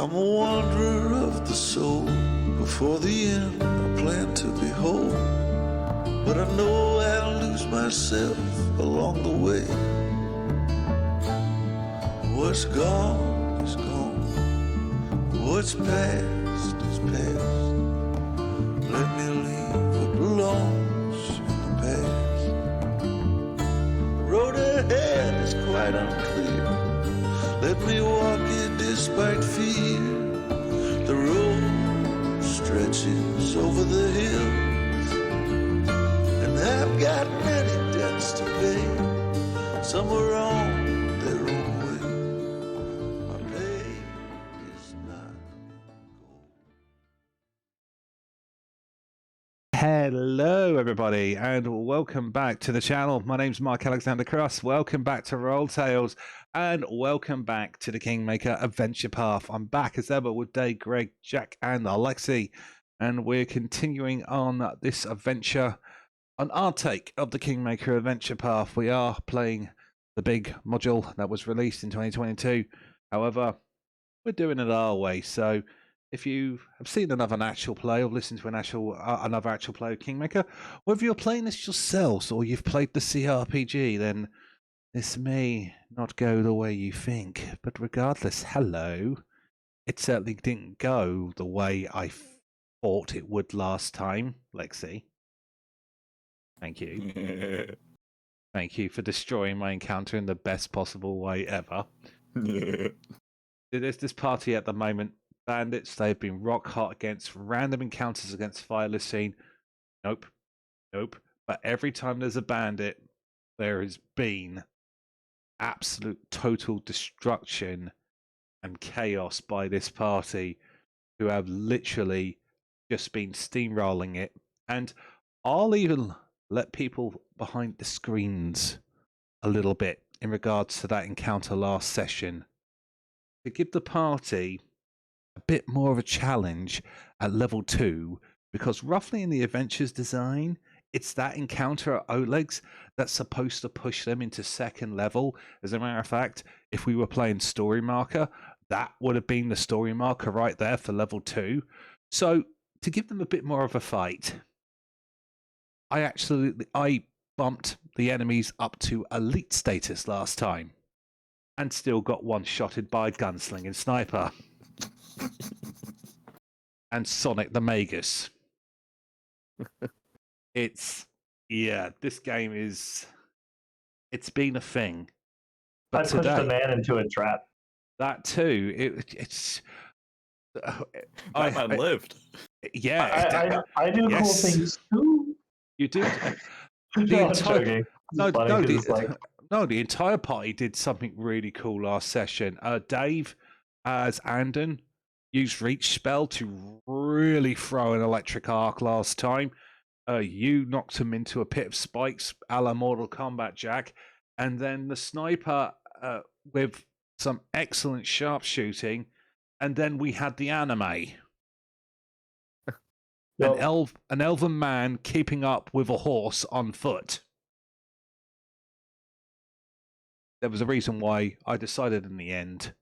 I'm a wanderer of the soul. Before the end, I plan to be whole. But I know I'll lose myself along the way. What's gone is gone. What's past is past. Let me leave what belongs in the past. The road ahead is quite unclear. Let me walk it despite fear. The road stretches over the hills, and I've got many debts to pay. Some are on their own way. My pay is not gold. Hello everybody and welcome back to the channel. My name's Mark Alexander Cross. Welcome back to RollTales and welcome back to the Kingmaker Adventure Path. I'm back as ever with Dave, Greg, Jack and Alexi, and we're continuing on this adventure on our take of the Kingmaker Adventure Path. We are playing the big module that was released in 2022. However, we're doing it our way, so if you have seen another actual play or listened to another actual play of Kingmaker, whether you're playing this yourselves or you've played the CRPG, then this may not go the way you think. But regardless, hello. It certainly didn't go the way I thought it would last time, Lexi. Thank you. Thank you for destroying my encounter in the best possible way ever. There's this party at the moment. Bandits, they've been rock hot against random encounters against Fireless Scene. Nope. But every time there's a bandit, there has been absolute total destruction and chaos by this party, who have literally just been steamrolling it. And I'll even let people behind the screens a little bit in regards to that encounter last session to give the party a bit more of a challenge at level 2, because roughly in the adventure's design, it's that encounter at Oleg's that's supposed to push them into second level. As a matter of fact, if we were playing story marker, that would have been the story marker right there for level 2. So to give them a bit more of a fight, I bumped the enemies up to elite status last time and still got one-shotted by Gunslinging Sniper and Sonic the Magus. This game it's been a thing. But I pushed today, a man into a trap. That too. It's. Batman lived. Yeah. I do cool things too. You do. No, I'm joking. The entire party did something really cool last session. Dave, as Anden, used Reach Spell to really throw an electric arc last time. You knocked him into a pit of spikes, a la Mortal Kombat, Jack. And then the sniper with some excellent sharpshooting. And then we had the anime. An elven man keeping up with a horse on foot. There was a reason why I decided in the end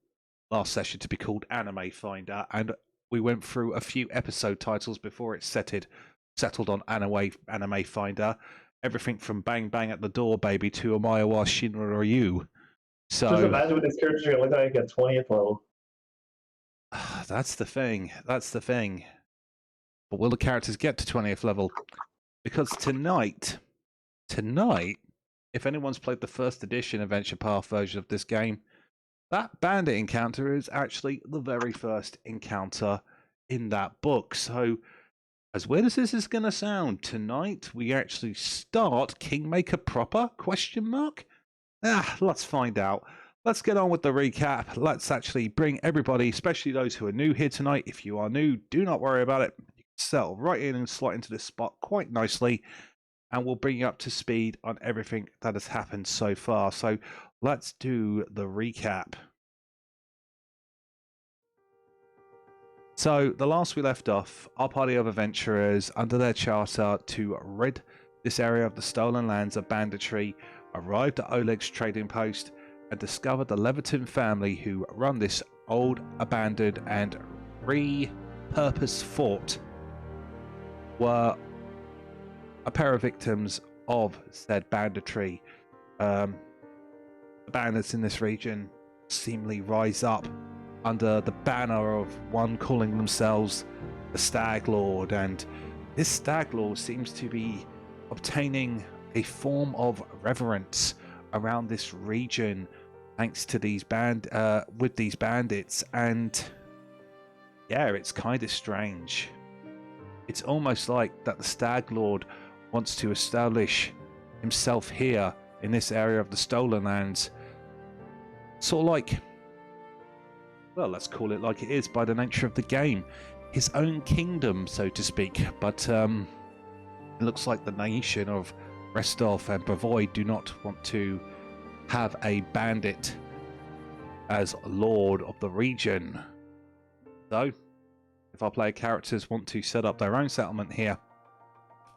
last session to be called Anime Finder, and we went through a few episode titles before it settled on Anime Finder. Everything from Bang Bang at the Door, Baby, to Omae wa Shinra Ryu. So just imagine with this character you're looking like at 20th level. That's the thing. But will the characters get to 20th level? Because tonight, if anyone's played the first edition Adventure Path version of this game, that bandit encounter is actually the very first encounter in that book. So, as weird as this is going to sound, tonight we actually start Kingmaker proper? ? Let's find out. Let's get on with the recap. Let's actually bring everybody, especially those who are new here tonight. If you are new, do not worry about it. You can settle right in and slot into this spot quite nicely, and we'll bring you up to speed on everything that has happened so far. So let's do the recap. So the last we left off, our party of adventurers, under their charter to rid this area of the stolen lands of banditry, arrived at Oleg's trading post and discovered the Leviton family who run this old, abandoned, and repurposed fort were a pair of victims of said banditry. The bandits in this region seemingly rise up under the banner of one calling themselves the Stag Lord, and this Stag Lord seems to be obtaining a form of reverence around this region thanks to these with these bandits. And yeah, it's kind of strange. It's almost like that the Stag Lord wants to establish himself here in this area of the Stolen Lands, sort of like, well, let's call it like it is by the nature of the game, his own kingdom, so to speak. But it looks like the nation of Restov and Bravoy do not want to have a bandit as lord of the region. So if our player characters want to set up their own settlement here,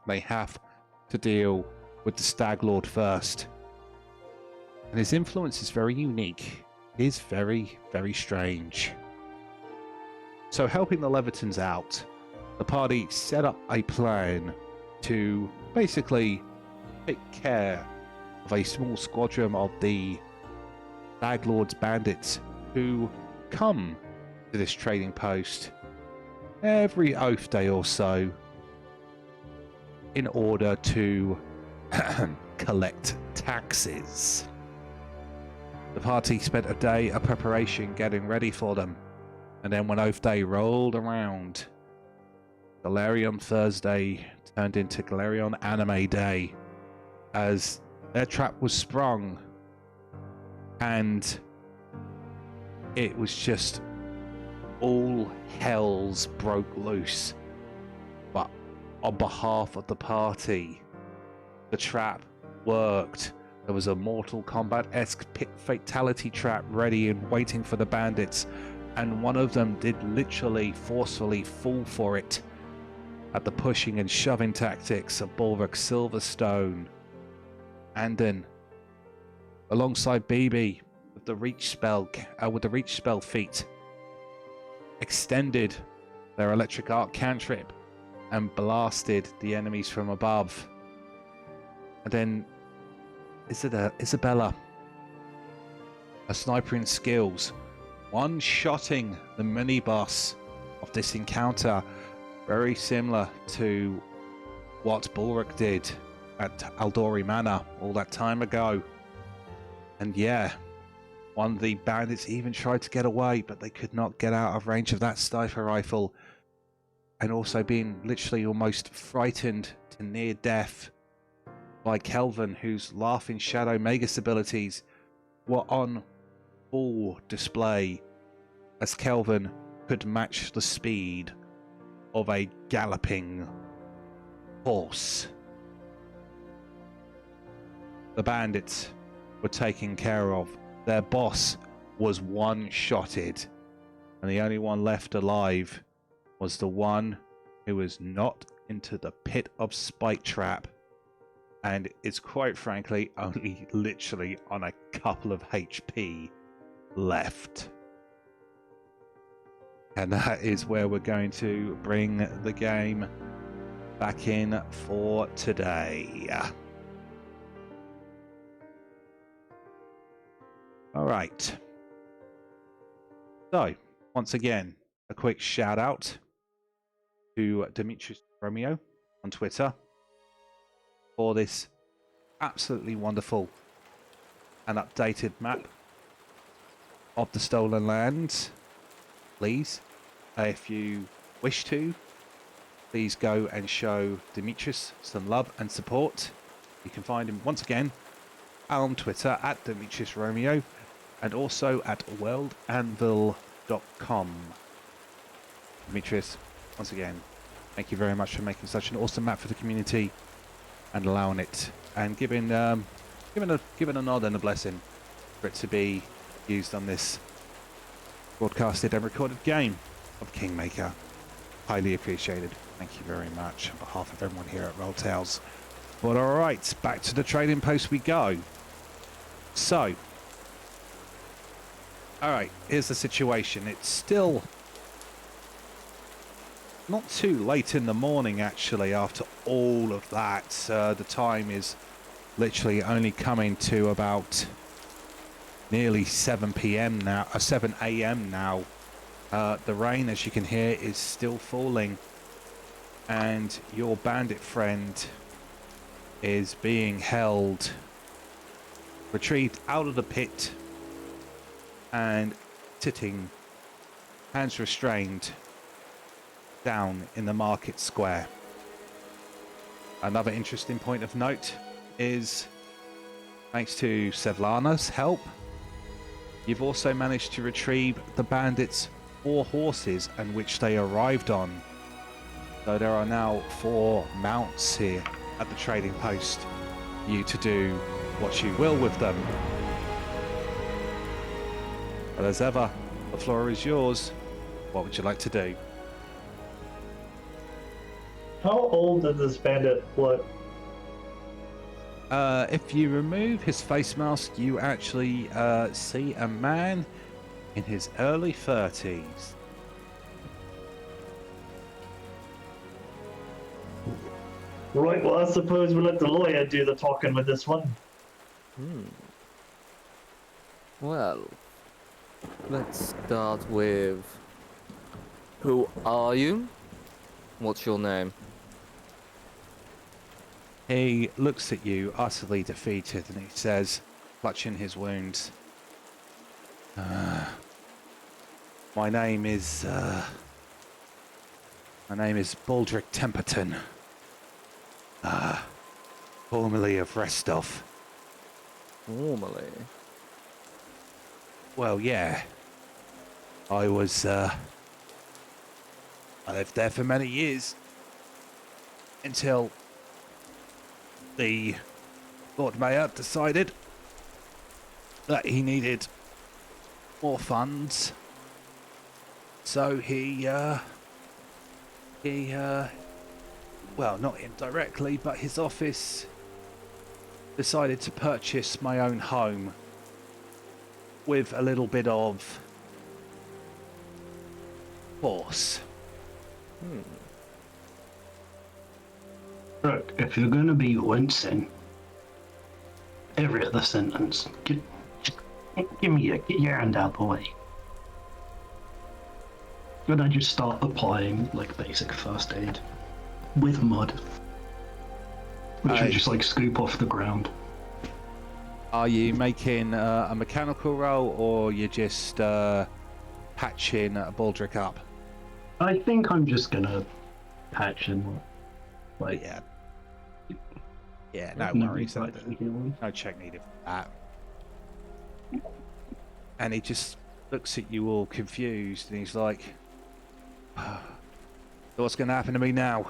they have to deal with the Stag Lord first. And his influence is very unique. It is very, very strange. So helping the Levitans out, the party set up a plan to basically take care of a small squadron of the Stag Lord's bandits who come to this trading post every oath day or so in order to collect taxes. The party spent a day of preparation getting ready for them, and then when Oath Day rolled around, Galarian Thursday turned into Galarian Anime Day as their trap was sprung, and it was just all hells broke loose. But on behalf of the party, the trap worked. There was a Mortal Kombat-esque pit fatality trap ready and waiting for the bandits, and one of them did literally forcefully fall for it at the pushing and shoving tactics of Balruk Silverstone. Anden, alongside BB with the reach spell feat, extended their electric arc cantrip and blasted the enemies from above. And then Isobella, a snipering skills, one-shotting the mini-boss of this encounter, very similar to what Balruk did at Aldori Manor all that time ago. And yeah, one of the bandits even tried to get away, but they could not get out of range of that sniper rifle, and also being literally almost frightened to near death by Kelvhan, whose Laughing Shadow Magus abilities were on full display, as Kelvhan could match the speed of a galloping horse. The bandits were taken care of. Their boss was one-shotted, and the only one left alive was the one who was not into the pit of spite trap, and is quite frankly only literally on a couple of HP left. And that is where we're going to bring the game back in for today. All right. So, once again, a quick shout out to Dimitris Romeo on Twitter for this absolutely wonderful and updated map of the Stolen Lands. Please, if you wish to, please go and show Dimitris some love and support. You can find him once again on Twitter at Dimitris Romeo and also at worldanvil.com. Dimitris, once again, thank you very much for making such an awesome map for the community and allowing it and giving a nod and a blessing for it to be used on this broadcasted and recorded game of Kingmaker. Highly appreciated. Thank you very much on behalf of everyone here at RollTales. But alright, back to the trading post we go. So, All right, here's the situation. It's still not too late in the morning, actually, after all of that. The time is literally only coming to about nearly 7 p.m. now, 7 a.m. now. The rain, as you can hear, is still falling. And your bandit friend is being held, retrieved out of the pit, and sitting, hands restrained, down in the market square. Another interesting point of note is, thanks to Sevlana's help, you've also managed to retrieve the bandits' 4 horses on which they arrived on. So there are now 4 mounts here at the trading post for you to do what you will with them. But as ever, the floor is yours. What would you like to do? How old does this bandit look? If you remove his face mask, you actually see a man in his early 30s. Right, well, I suppose we'll let the lawyer do the talking with this one. Well, let's start with... Who are you? What's your name? He looks at you, utterly defeated, and he says, clutching his wounds, my name is Baldric Temperton, formerly of Restov. Formerly? Well, yeah. I lived there for many years until the Lord Mayor decided that he needed more funds. So well, not him directly, but his office decided to purchase my own home with a little bit of force. Look, if you're going to be wincing every other sentence, get your hand out of the way. And I just start applying like basic first aid with mud, which I just like scoop off the ground. Are you making a mechanical roll, or you're just patching Baldric up? I think I'm just gonna patch in, like, Yeah, no worries. No check needed for that. And he just looks at you all confused, and he's like, what's going to happen to me now?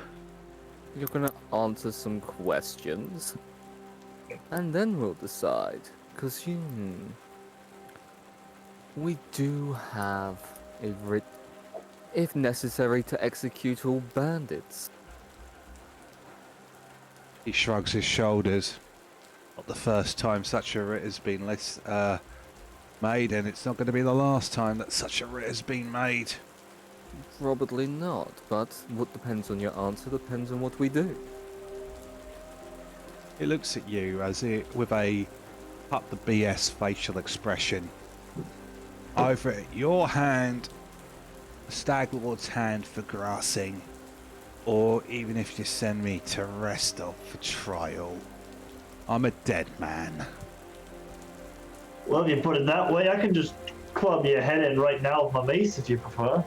You're gonna answer some questions, and then we'll decide. Because we do have a writ, if necessary, to execute all bandits. He shrugs his shoulders. Not the first time such a writ has been made, and it's not going to be the last time that such a writ has been made. Probably not, but what depends on your answer depends on what we do. He looks at you as it with a cut the BS facial expression. Either your hand, the Stag Lord's hand for grassing, or even if you send me to Restov for trial, I'm a dead man. Well, if you put it that way, I can just club your head in right now with my mace if you prefer.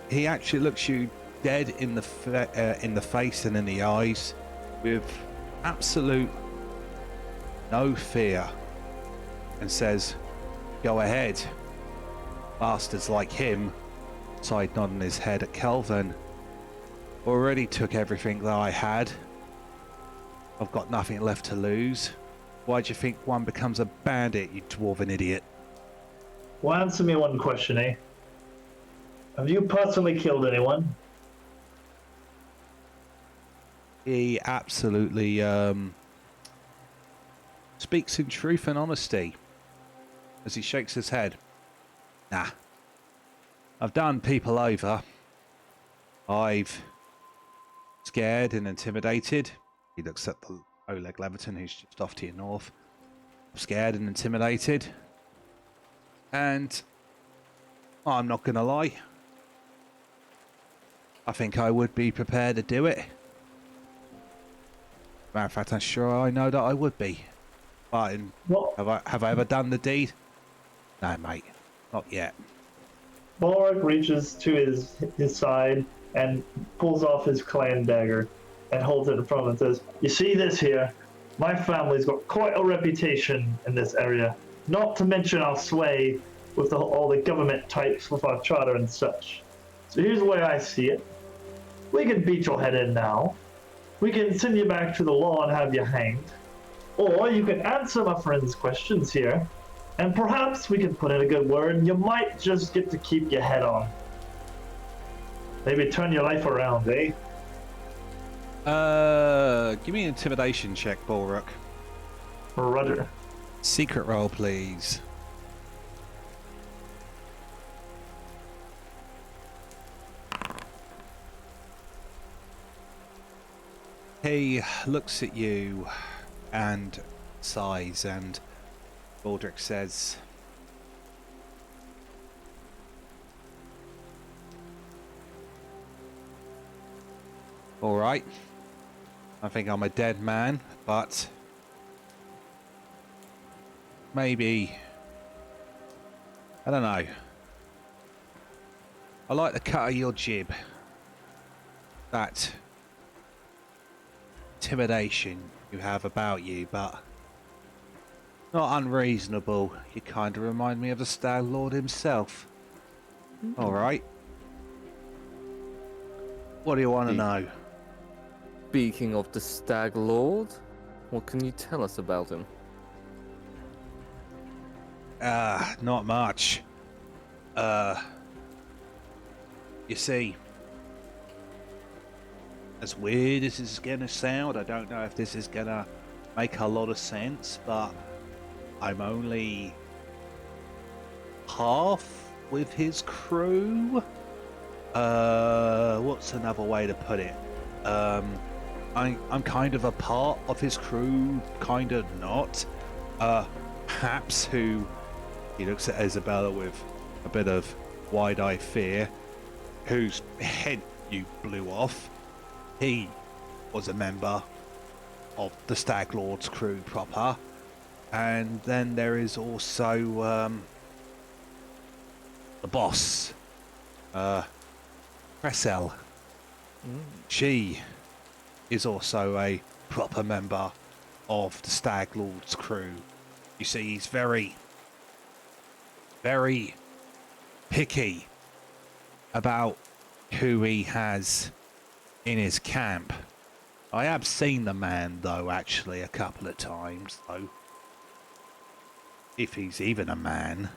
He actually looks you dead in the face and in the eyes with absolute no fear and says, go ahead. Bastards like him, side nodding his head at Kelvhan, already took everything that I had. I've got nothing left to lose. Why do you think one becomes a bandit, you dwarven idiot? Well, answer me one question, eh? Have you personally killed anyone? He absolutely speaks in truth and honesty. as he shakes his head. Nah. I've done people over. I've scared and intimidated. He looks at the Oleg Leviton, who's just off to your north. Scared and intimidated. And I'm not going to lie. I think I would be prepared to do it. Matter of fact, I'm sure I know that I would be. But Well, have I ever done the deed? No, mate. Not yet. Balruk reaches to his side and pulls off his clan dagger and holds it in front and says, "You see this here? My family's got quite a reputation in this area, not to mention our sway with all the government types with our charter and such. So here's the way I see it. We can beat your head in now. We can send you back to the law and have you hanged. Or you can answer my friend's questions here, and perhaps we can put in a good word and you might just get to keep your head on. Maybe turn your life around, eh?" Give me an intimidation check, Balruk. Rudder. Secret roll, please. He looks at you and sighs, and Baldric says, "All right, I think I'm a dead man, but maybe, I don't know. I like the cut of your jib. That intimidation you have about you, but not unreasonable. You kind of remind me of the Stag Lord himself. All right. What do you want to know?" Speaking of the Stag Lord, what can you tell us about him? Not much. You see, as weird as this is gonna sound, I don't know if this is gonna make a lot of sense, but I'm only half with his crew. What's another way to put it? I'm kind of a part of his crew, kind of not. Perhaps who... He looks at Isobella with a bit of wide-eyed fear, whose head you blew off. He was a member of the Stag Lord's crew proper. And then there is also the boss, Cressel. She is also a proper member of the Stag Lord's crew. You see, he's very, very picky about who he has in his camp. I have seen the man, though, actually, a couple of times, though. If he's even a man.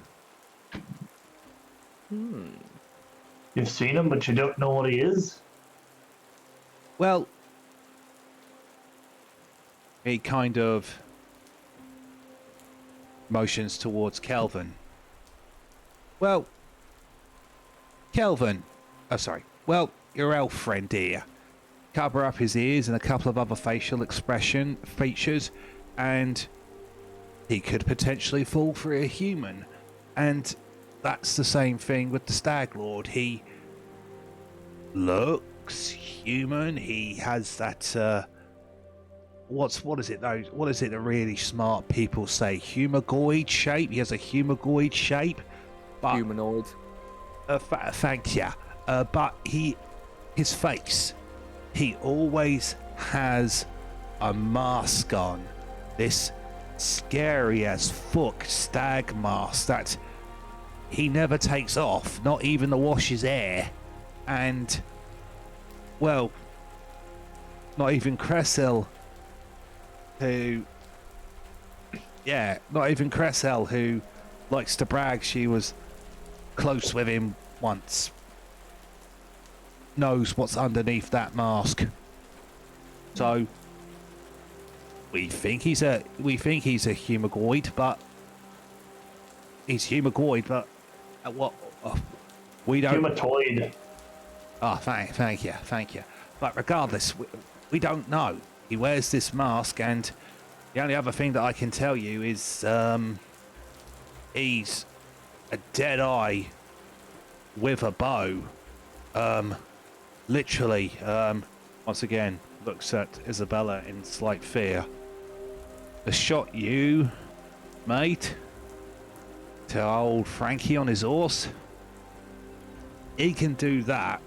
You've seen him, but you don't know what he is? Well, he kind of motions towards Kelvhan. Well, Kelvhan, well, your elf friend here. Cover up his ears and a couple of other facial expression features, and he could potentially fall for a human. And that's the same thing with the Stag Lord. He looks human. He has that what is it though? What is it that really smart people say? Humagoid shape. He has a humagoid shape. But, Humanoid. thank you. But his face, he always has a mask on. This scary as fuck stag mask that he never takes off, not even to wash his hair. And, well, not even Cressel, who likes to brag she was close with him once, knows what's underneath that mask. So we think he's a humagoid, but he's humagoid, but what? We don't. Humatoid. Oh, thank you. But regardless, we don't know. He wears this mask, and the only other thing that I can tell you is he's a dead eye with a bow. Literally. Once again, looks at Isobella in slight fear. The shot you, mate, to old Frankie on his horse. He can do that,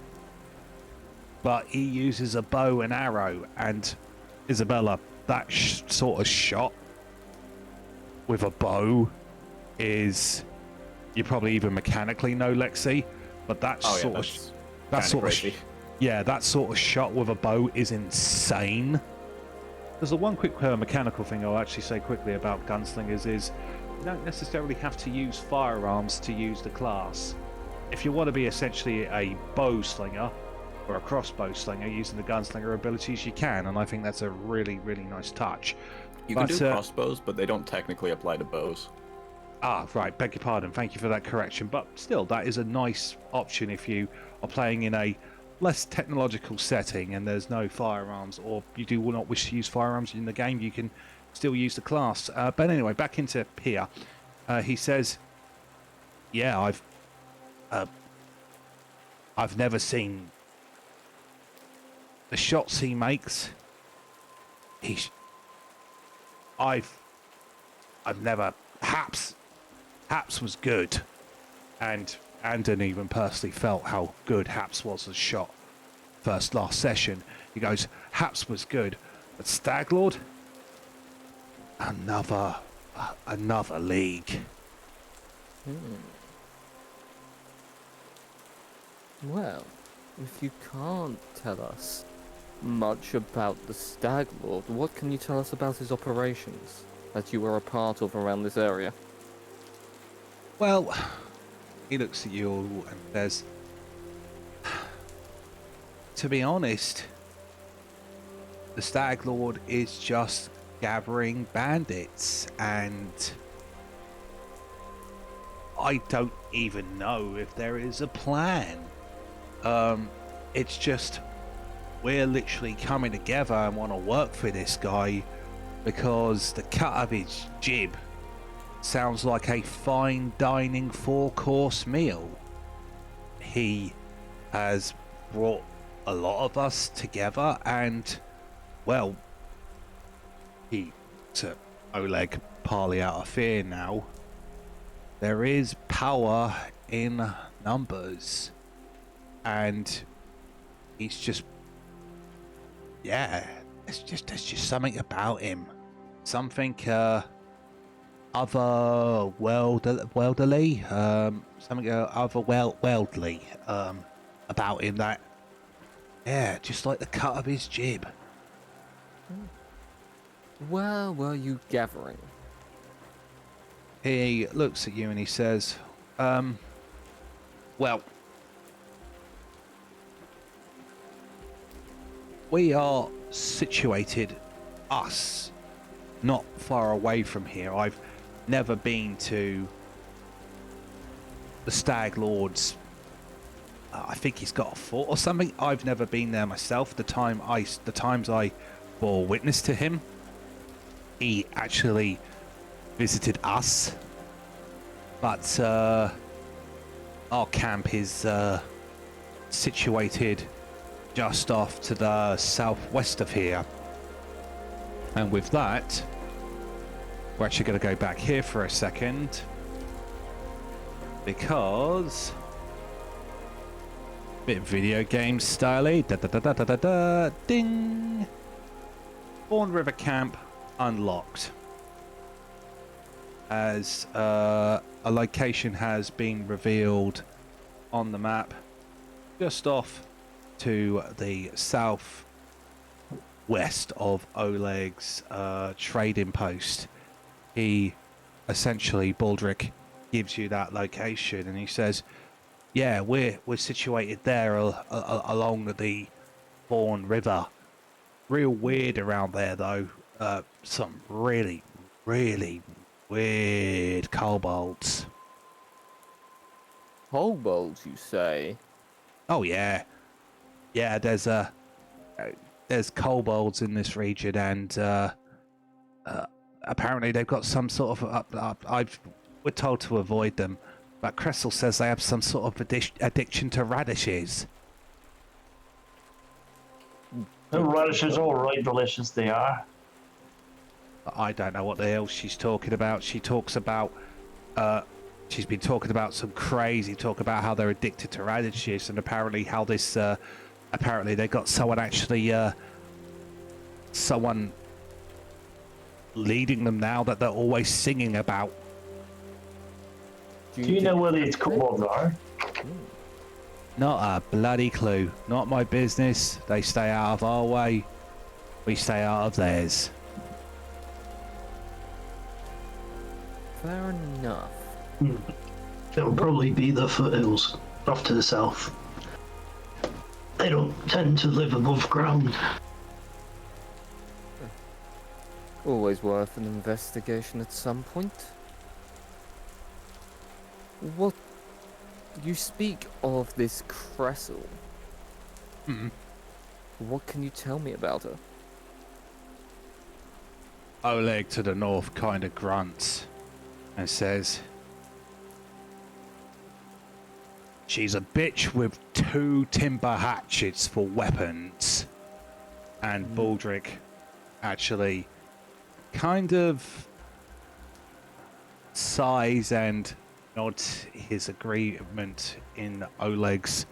but he uses a bow and arrow, and Isobella, that sort of shot with a bow is, you probably even mechanically know, Lexi, but that sort of shot with a bow is insane. There's the one quick mechanical thing I'll actually say quickly about gunslingers is you don't necessarily have to use firearms to use the class. If you want to be essentially a bow slinger or a crossbow slinger using the gunslinger abilities, you can, and I think that's a really, really nice touch. You can do crossbows, but they don't technically apply to bows. Ah, right, beg your pardon, thank you for that correction, but still, that is a nice option if you are playing in a less technological setting and there's no firearms, or you do not wish to use firearms in the game, you can still use the class. But anyway, back into Pia. He says, yeah, I've never seen the shots he makes. I've never. Haps was good, and Anden even personally felt how good Haps was as shot. Last session, he goes, Haps was good, but Staglord, another league. Well, if you can't tell us much about the Stag Lord, what can you tell us about his operations that you were a part of around this area? Well, he looks at you all and says, to be honest, the Stag Lord is just gathering bandits, and I don't even know if there is a plan. It's just we're literally coming together and want to work for this guy because the cut of his jib sounds like a fine dining 4-course meal. He has brought a lot of us together, and well, he to Oleg partly out of fear now. There is power in numbers, and he's just, yeah, there's just something about him, something otherworldly, something otherworldly about him that, yeah, just like the cut of his jib. Where were you gathering? He looks at you and he says, well, we are situated, us, not far away from here. I've never been to the Stag Lord's, I think he's got a fort or something. I've never been there myself. The times I bore witness to him, he actually visited us, but our camp is situated just off to the southwest of here. And with that, we're actually going to go back here for a second, because bit video game style-y. Ding. Bourne River Camp unlocked, as a location has been revealed on the map just off to the south west of Oleg's trading post. He essentially, Baldric, gives you that location, and he says, yeah, we're situated there along the Bourne River. Real weird around there though. Some really weird kobolds. Kobolds, you say? Oh yeah, yeah. There's kobolds in this region, and apparently they've got some sort of. We're told to avoid them, but Cressel says they have some sort of addiction to radishes. The radishes are right delicious, they are. I don't know what the hell she's talking about. She talks about. She's been talking about some crazy talk about how they're addicted to radishes, and apparently how this. Apparently they got someone actually. Someone leading them now that they're always singing about. Do you know where these kobolds are? Not a bloody clue. Not my business. They stay out of our way. We stay out of theirs. Fair enough. It'll probably be the foothills off to the south. They don't tend to live above ground. Always worth an investigation at some point. What... You speak of this Cressel. What can you tell me about her? Oleg to the north kind of grunts and says, she's a bitch with 2 timber hatchets for weapons. And Baldric actually kind of sighs and nods his agreement in Oleg's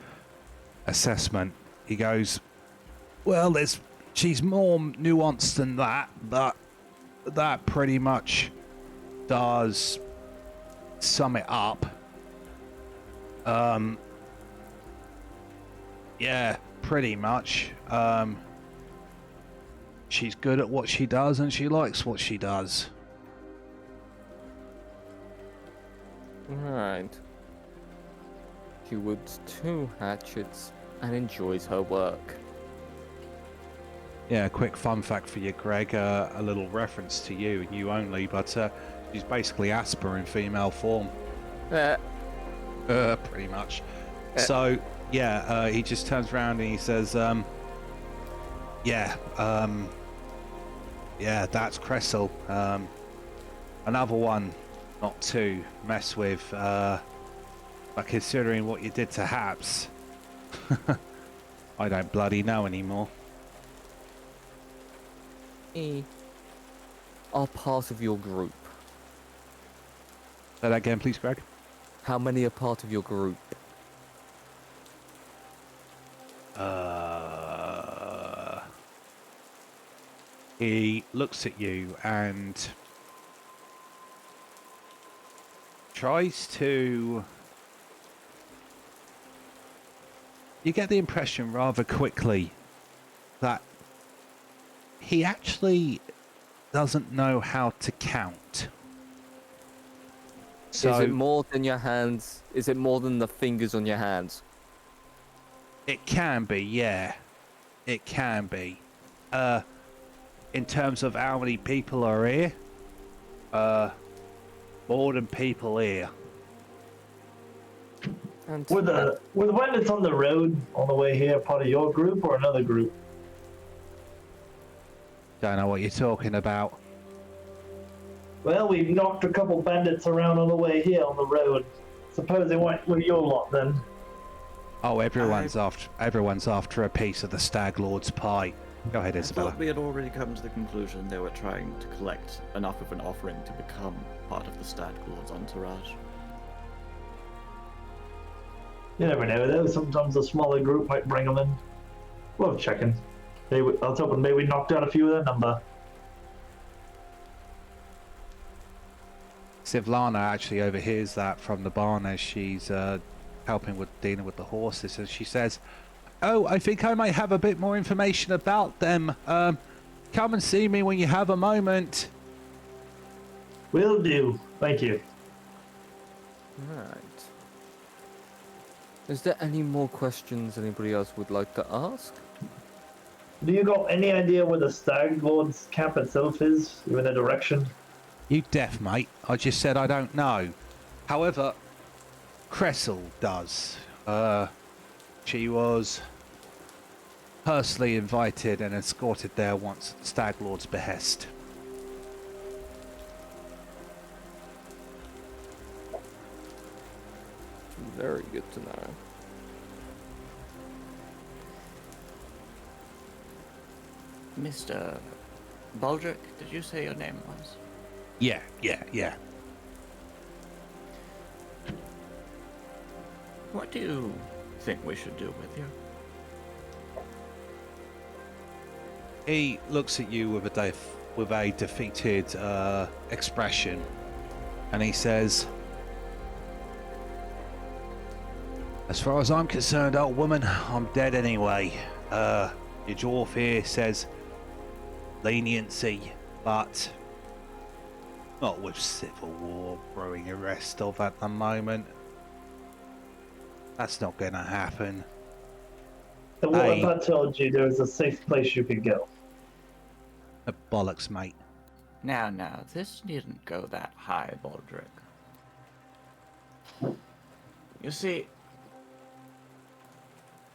assessment. He goes, well, she's more nuanced than that, but that pretty much does sum it up. Yeah, pretty much. She's good at what she does and she likes what she does. Right. She wields 2 hatchets and enjoys her work. Yeah, quick fun fact for you, Greg. A little reference to you and you only, but she's basically Asper in female form. Pretty much. So, yeah, he just turns around and he says, yeah, that's Cressel. Another one not to mess with, but considering what you did to Haps, I don't bloody know anymore. Are part of your group. Say that again, please, Greg. How many are part of your group? He looks at you and tries to... You get the impression rather quickly that he actually doesn't know how to count. So Is it more than your hands? Is it more than the fingers on your hands? it can be, yeah. It can be. In terms of how many people are here, more than people here. And Were the bandits on the road on the way here part of your group or another group? Don't know what you're talking about. Well, we knocked a couple bandits around on the way here on the road. Suppose they weren't with your lot then. Oh, everyone's after a piece of the Stag Lord's pie. Go ahead, I Isobella. thought we had already come to the conclusion they were trying to collect enough of an offering to become part of the Stag Lord's entourage. You never know, though. Sometimes a smaller group might bring them in. Worth checking. I was hoping maybe we knocked out a few of their number. Sivlana actually overhears that from the barn as she's helping with dealing with the horses, and she says, "Oh, I think I might have a bit more information about them. Come and see me when you have a moment." Will do. Thank you. Right. Is there any more questions anybody else would like to ask? Do you got any idea where the Stag Lord's camp itself is? Even a direction? You deaf, mate. I just said I don't know. However, Cressel does. She was personally invited and escorted there once at Stag Lord's behest. Very good to know. Mr. Balruk, did you say your name was? Yeah. What do you think we should do with you? He looks at you with a defeated expression, and he says, "As far as I'm concerned, old woman, I'm dead anyway. Your dwarf here says leniency, but not with civil war brewing a rest of at the moment. That's not gonna happen." And what Hey. if I told you there was a safe place you could go? Bollocks, mate. Now, this needn't go that high, Balruk. You see,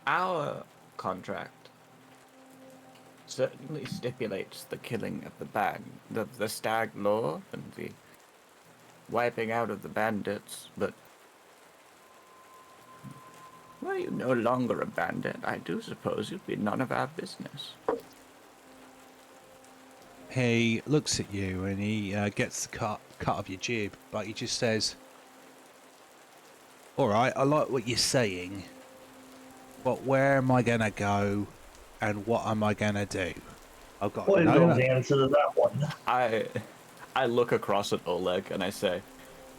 our contract certainly stipulates the killing of the Stag Lord and the wiping out of the bandits, but were you no longer a bandit, I do suppose you'd be none of our business. He looks at you and he gets the cut of your jib, but he just says, "All right, I like what you're saying, but where am I gonna go, and what am I gonna do? I've got What is no." the answer to that one? I look across at Oleg and I say,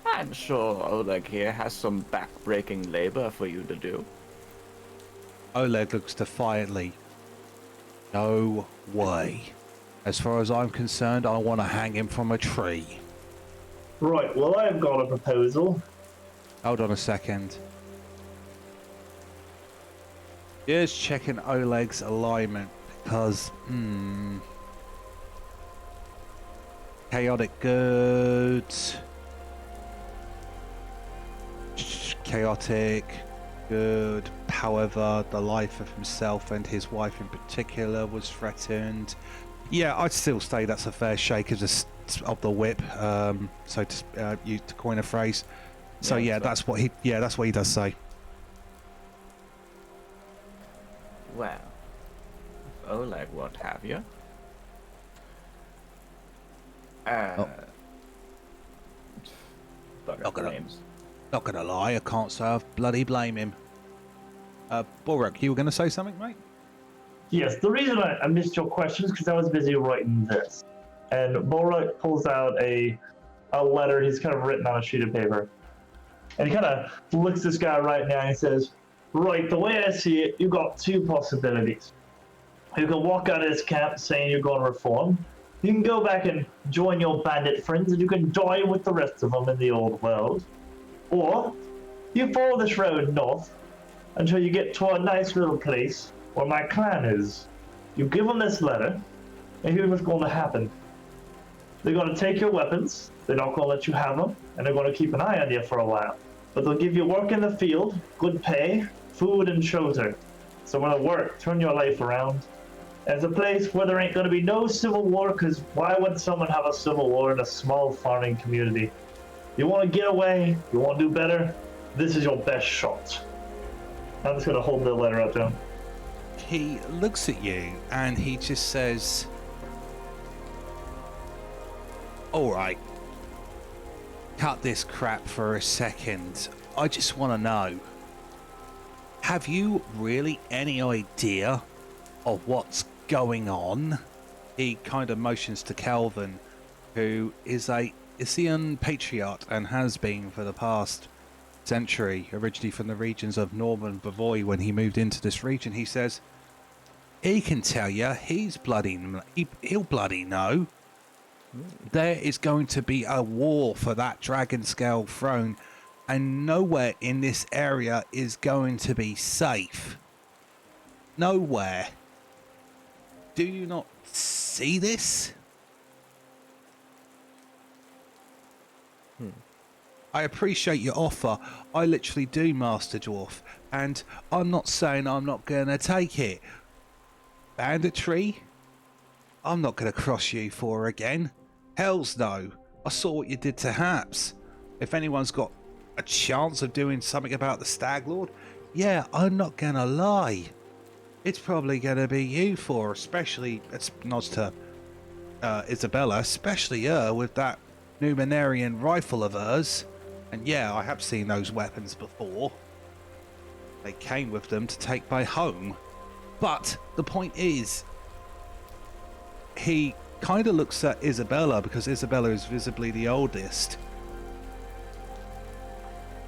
I'm sure Oleg here has some back-breaking labor for you to do. Oleg looks defiantly. "No way. As far as I'm concerned, I want to hang him from a tree." Right, well, I've got a proposal. Hold on a second. Just checking Oleg's alignment because, chaotic goods. Chaotic good. However, the life of himself and his wife in particular was threatened. Yeah, I'd still say that's a fair shake of the whip. So to coin a phrase. So Yeah, that's what he does say. Well, if Oleg won't have you. Not gonna lie, I can't say I bloody blame him. Balruk, you were gonna say something, mate? Yes, the reason I missed your questions because I was busy writing this. And Balruk pulls out a letter he's kind of written on a sheet of paper. And he kind of looks this guy right now and he says, right, the way I see it, you've got two possibilities. You can walk out of this camp saying you're going to reform. You can go back and join your bandit friends and you can join with the rest of them in the old world. Or you follow this road north until you get to a nice little place where my clan is. You give them this letter, and here's what's going to happen. They're going to take your weapons, they're not going to let you have them, and they're going to keep an eye on you for a while. But they'll give you work in the field, good pay, food, and shelter. So when it work, turn your life around. And it's a place where there ain't going to be no civil war, because why would someone have a civil war in a small farming community? You want to get away, you want to do better, this is your best shot. I'm just going to hold the letter up to him. He looks at you and he just says, "All right, cut this crap for a second. I just want to know, have you really any idea of what's going on?" He kind of motions to Kelvhan, who is a Isian patriot and has been for the past century, originally from the regions of Northern Bavoy. When he moved into this region, he says he can tell you, he'll bloody know. There is going to be a war for that dragon scale throne, and nowhere in this area is going to be safe. Nowhere. Do you not see this? I appreciate your offer. I literally do, Master Dwarf, and I'm not saying I'm not going to take it. Banditry? I'm not going to cross you for again. Hells no. I saw what you did to Haps. If anyone's got a chance of doing something about the Stag Lord, yeah, I'm not going to lie. It's probably going to be you four, especially, it's nods to Isobella, especially her with that Numenarian rifle of hers. And yeah, I have seen those weapons before. They came with them to take my home. But the point is, he kind of looks at Isobella because Isobella is visibly the oldest.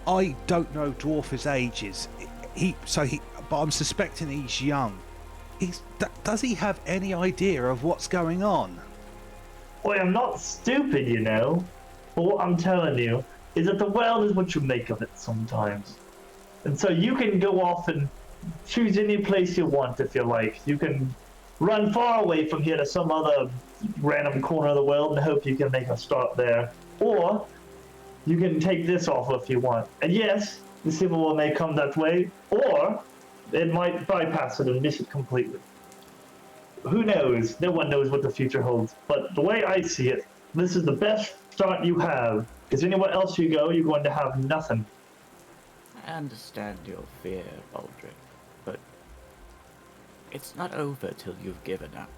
I don't know Dwarf's ages. But I'm suspecting he's young. Does he have any idea of what's going on? Boy, I'm not stupid, you know. But what I'm telling you is that the world is what you make of it sometimes. And so you can go off and choose any place you want if you like. You can run far away from here to some other random corner of the world and hope you can make a start there. Or you can take this offer if you want. And yes, the Civil War may come that way, or it might bypass it and miss it completely. Who knows? No one knows what the future holds. But the way I see it, this is the best start you have. Because anywhere else you go, you're going to have nothing. I understand your fear, Balruk, but it's not over till you've given up.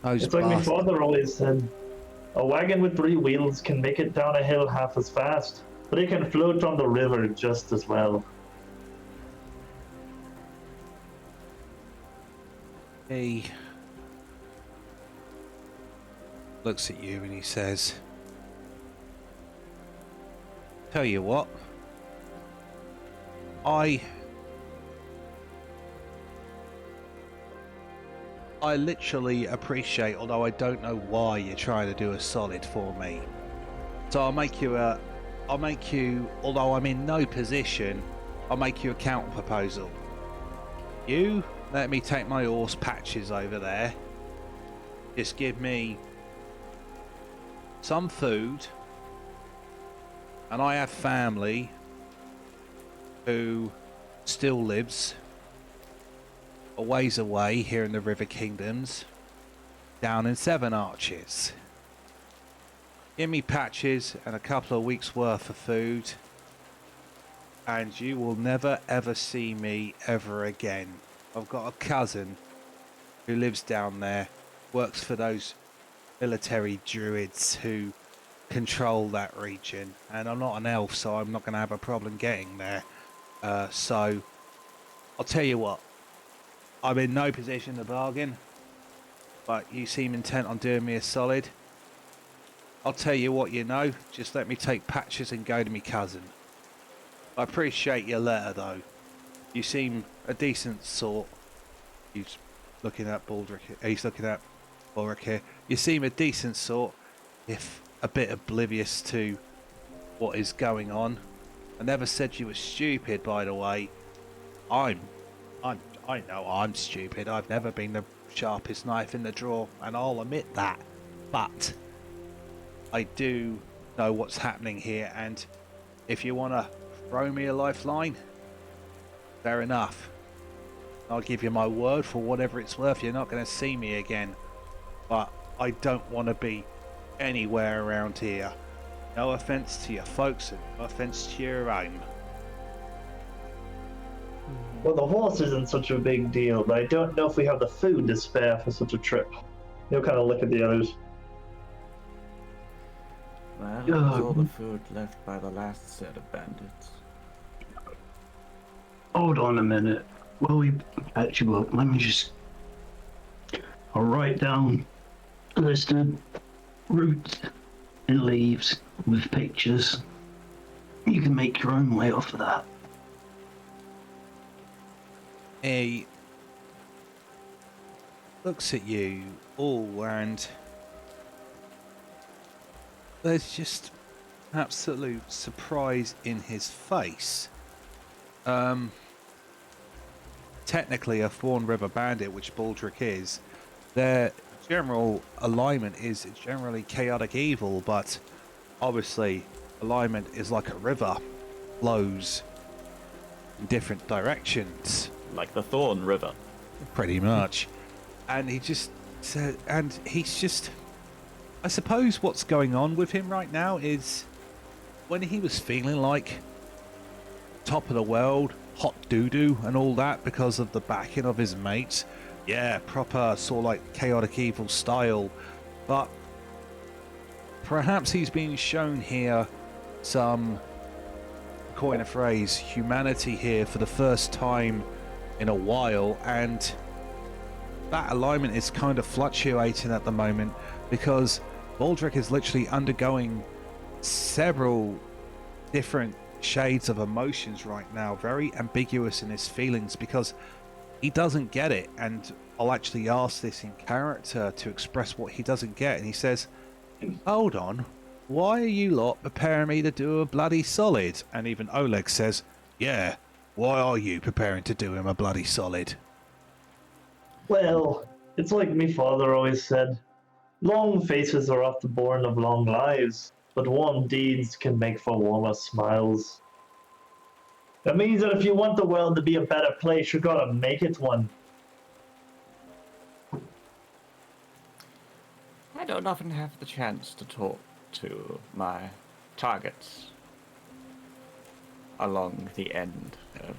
Those It's like my bastards. father always said, a wagon with 3 wheels can make it down a hill half as fast, but it can float on the river just as well. He looks at you and he says, tell you what, I literally appreciate, although I don't know why you're trying to do a solid for me. So I'll make you, although I'm in no position, I'll make you a counter proposal. You let me take my horse Patches over there. Just give me some food, and I have family who still lives a ways away here in the River Kingdoms, down in Seven Arches. Give me Patches and a couple of weeks worth of food, and you will never ever see me ever again. I've got a cousin who lives down there, works for those military druids who control that region, and I'm not an elf, so I'm not going to have a problem getting there. So I'll tell you what, I'm in no position to bargain, but you seem intent on doing me a solid. I'll tell you what, you know, just let me take Patches and go to me cousin. I appreciate your letter though. You seem a decent sort. He's looking at Balruk. He's looking at Balruk here. You seem a decent sort, if a bit oblivious to what is going on. I never said you were stupid, by the way. I know I'm stupid. I've never been the sharpest knife in the drawer, and I'll admit that. But I do know what's happening here, and if you want to throw me a lifeline, fair enough. I'll give you my word for whatever it's worth. You're not going to see me again. But I don't want to be anywhere around here. No offense to your folks and no offense to your own. Well, the horse isn't such a big deal, but I don't know if we have the food to spare for such a trip. He'll kind of look at the others. Well, that's all the food left by the last set of bandits. Hold on a minute. Well, we actually look. Let me just. I'll write down a list of roots and leaves with pictures. You can make your own way off of that. He looks at you all, and there's just absolute surprise in his face. Technically a Thorn River bandit, which Balruk is, they're general alignment is generally chaotic evil, but obviously alignment is like a river, flows in different directions, Like the Thorn River. pretty much. And he just said, and he's just, I suppose what's going on with him right now is when he was feeling like top of the world, hot doo-doo and all that because of the backing of his mates, yeah, proper sort of like chaotic evil style, but perhaps he's being shown here some, coin a phrase, humanity here for the first time in a while, and that alignment is kind of fluctuating at the moment because Balruk is literally undergoing several different shades of emotions right now, very ambiguous in his feelings because he doesn't get it. And I'll actually ask this in character to express what he doesn't get, and he says, hold on, why are you lot preparing me to do a bloody solid? And even Oleg says, yeah, why are you preparing to do him a bloody solid? Well, it's like me father always said, long faces are often born of long lives, but warm deeds can make for warmer smiles. That means that if you want the world to be a better place, you gotta make it one. I don't often have the chance to talk to my targets along the end of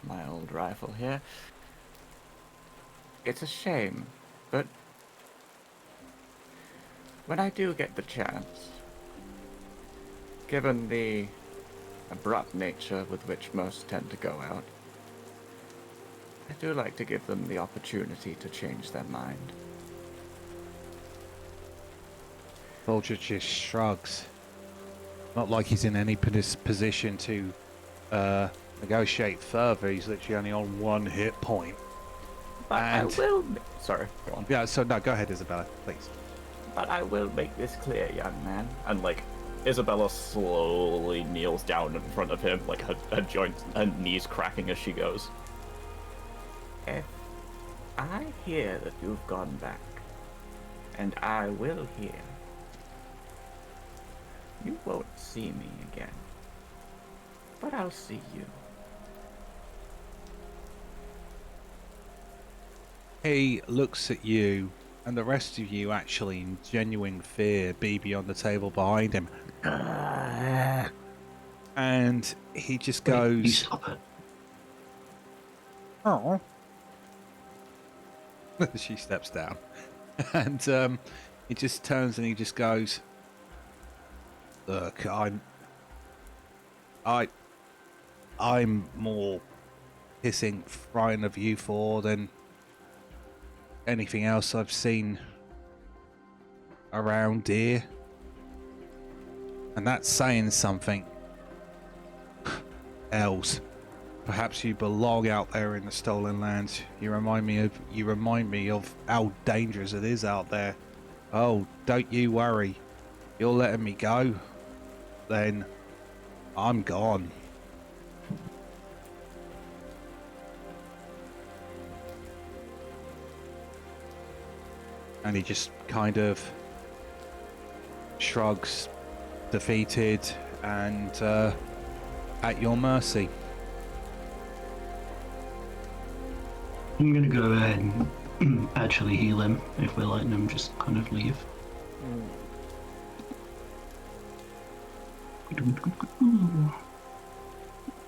my old rifle here. It's a shame, but when I do get the chance, given the abrupt nature with which most tend to go out, I do like to give them the opportunity to change their mind. Balruk just shrugs. Not like he's in any position to negotiate further. He's literally only on one hit point. But And- I will... Sorry, go on. Yeah, so no, go ahead, Isobella, please. But I will make this clear, young man. And, like, Isobella slowly kneels down in front of him, like her joints and knees cracking as she goes. If I hear that you've gone back, and I will hear, you won't see me again. But I'll see you. He looks at you and the rest of you actually in genuine fear, BB on the table behind him. And he just You goes, stop it. oh. She steps down. And he just turns and he just goes, look, I'm more hissing frightened of you for than anything else I've seen around here. And that's saying something. Elves, perhaps you belong out there in the stolen lands. You remind me of how dangerous it is out there. Oh, don't you worry. You're letting me go, then I'm gone. And he just kind of shrugs, defeated and at your mercy. I'm gonna go ahead and actually heal him if we're letting him just kind of leave.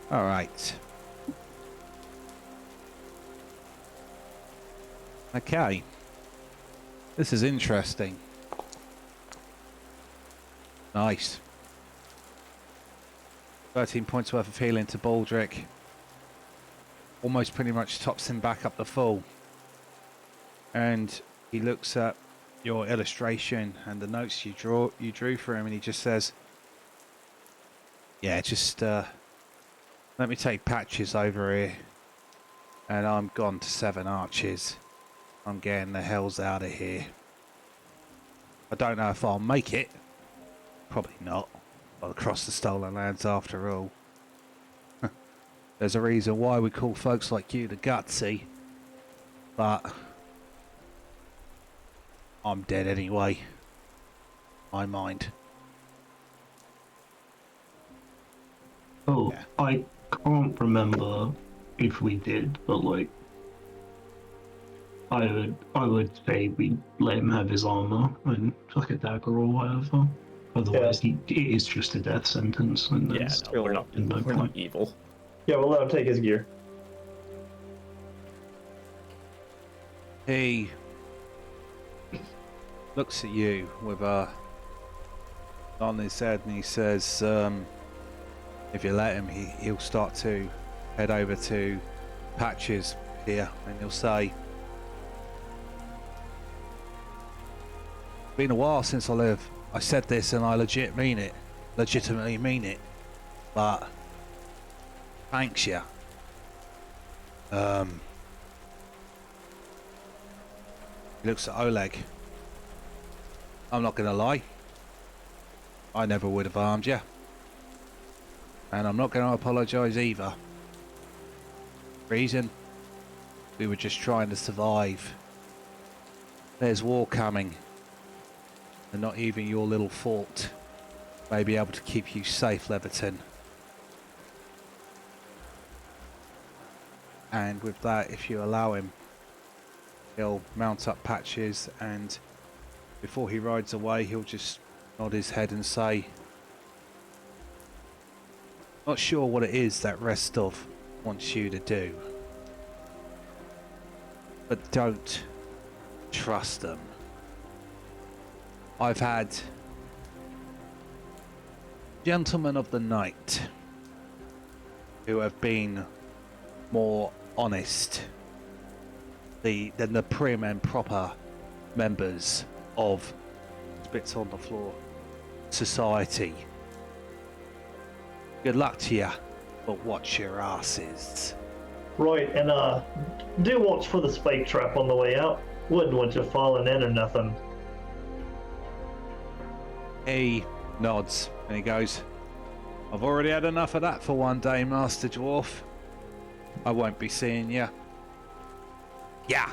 All right. Okay. This is interesting. Nice. 13 points worth of healing to Balruk. Almost pretty much tops him back up the full. And he looks at your illustration and the notes you drew for him, and he just says, yeah, just let me take Patches over here, and I'm gone to 7 arches. I'm getting the hells out of here. I don't know if I'll make it. Probably not. I'll cross the stolen lands after all. There's a reason why we call folks like you the gutsy. But I'm dead anyway. My mind. Oh, Yeah. I can't remember if we did, but like, I would say we let him have his armor and like a dagger or whatever. Otherwise, it is just a death sentence, and Yeah, there's no, we're not. no We're point. not evil. Yeah, we'll let him take his gear. He looks at you with a on his head and he says, if you let him, he'll start to head over to Patches here and he'll say, been a while since I said this and I legitimately mean it, but thanks you. He looks at Oleg. I'm not gonna lie, I never would have harmed you, and I'm not gonna apologise either. Reason? We were just trying to survive. There's war coming, and not even your little fort may be able to keep you safe, Leviton. And with that, if you allow him, he'll mount up Patches, and before he rides away, he'll just nod his head and say, not sure what it is that Restov wants you to do, but don't trust them. I've had gentlemen of the night who have been more honest than the prim and proper members of Spits on the Floor society. Good luck to you, but watch your asses. Right, and do watch for the spike trap on the way out. Wouldn't want you falling in or nothing. He nods and he goes, I've already had enough of that for one day, Master Dwarf. I won't be seeing you. Yeah.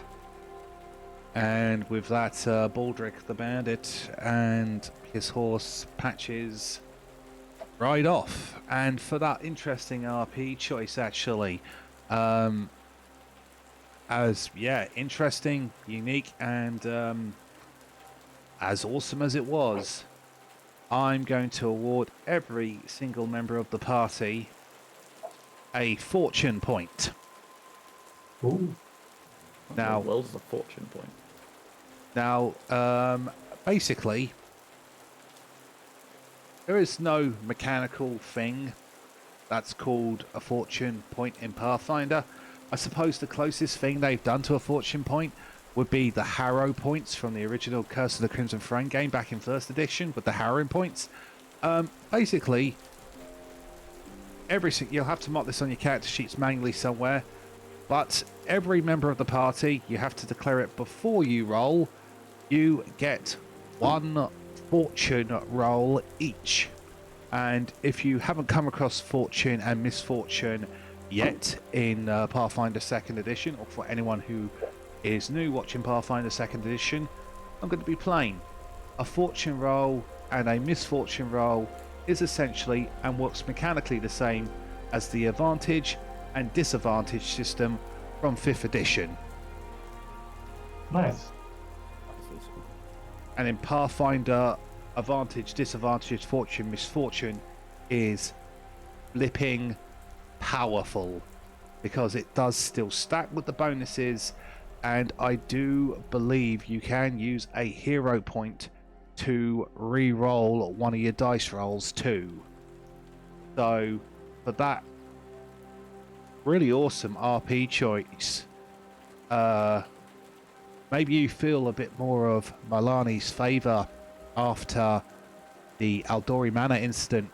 And with that, Baldric the Bandit and his horse Patches ride off. And for that interesting RP choice, actually, interesting, unique, and as awesome as it was, I'm going to award every single member of the party a fortune point. Ooh. Now, well, is a fortune point. Now, basically, there is no mechanical thing that's called a fortune point in Pathfinder. I suppose the closest thing they've done to a fortune point would be the Harrow points from the original Curse of the Crimson Throne game back in 1st edition with the Harrowing points. Basically, you'll have to mark this on your character sheets manually somewhere, but every member of the party, you have to declare it before you roll. You get one fortune roll each, and if you haven't come across fortune and misfortune yet in Pathfinder 2nd edition, or for anyone who is new watching Pathfinder 2nd edition, I'm going to be plain. A fortune roll and a misfortune roll is essentially and works mechanically the same as the advantage and disadvantage system from 5th edition. Nice. And in Pathfinder, advantage, disadvantage, fortune, misfortune is flipping powerful, because it does still stack with the bonuses, and I do believe you can use a hero point to re-roll one of your dice rolls too. So for that really awesome RP choice, maybe you feel a bit more of Milani's favour after the Aldori Manor incident,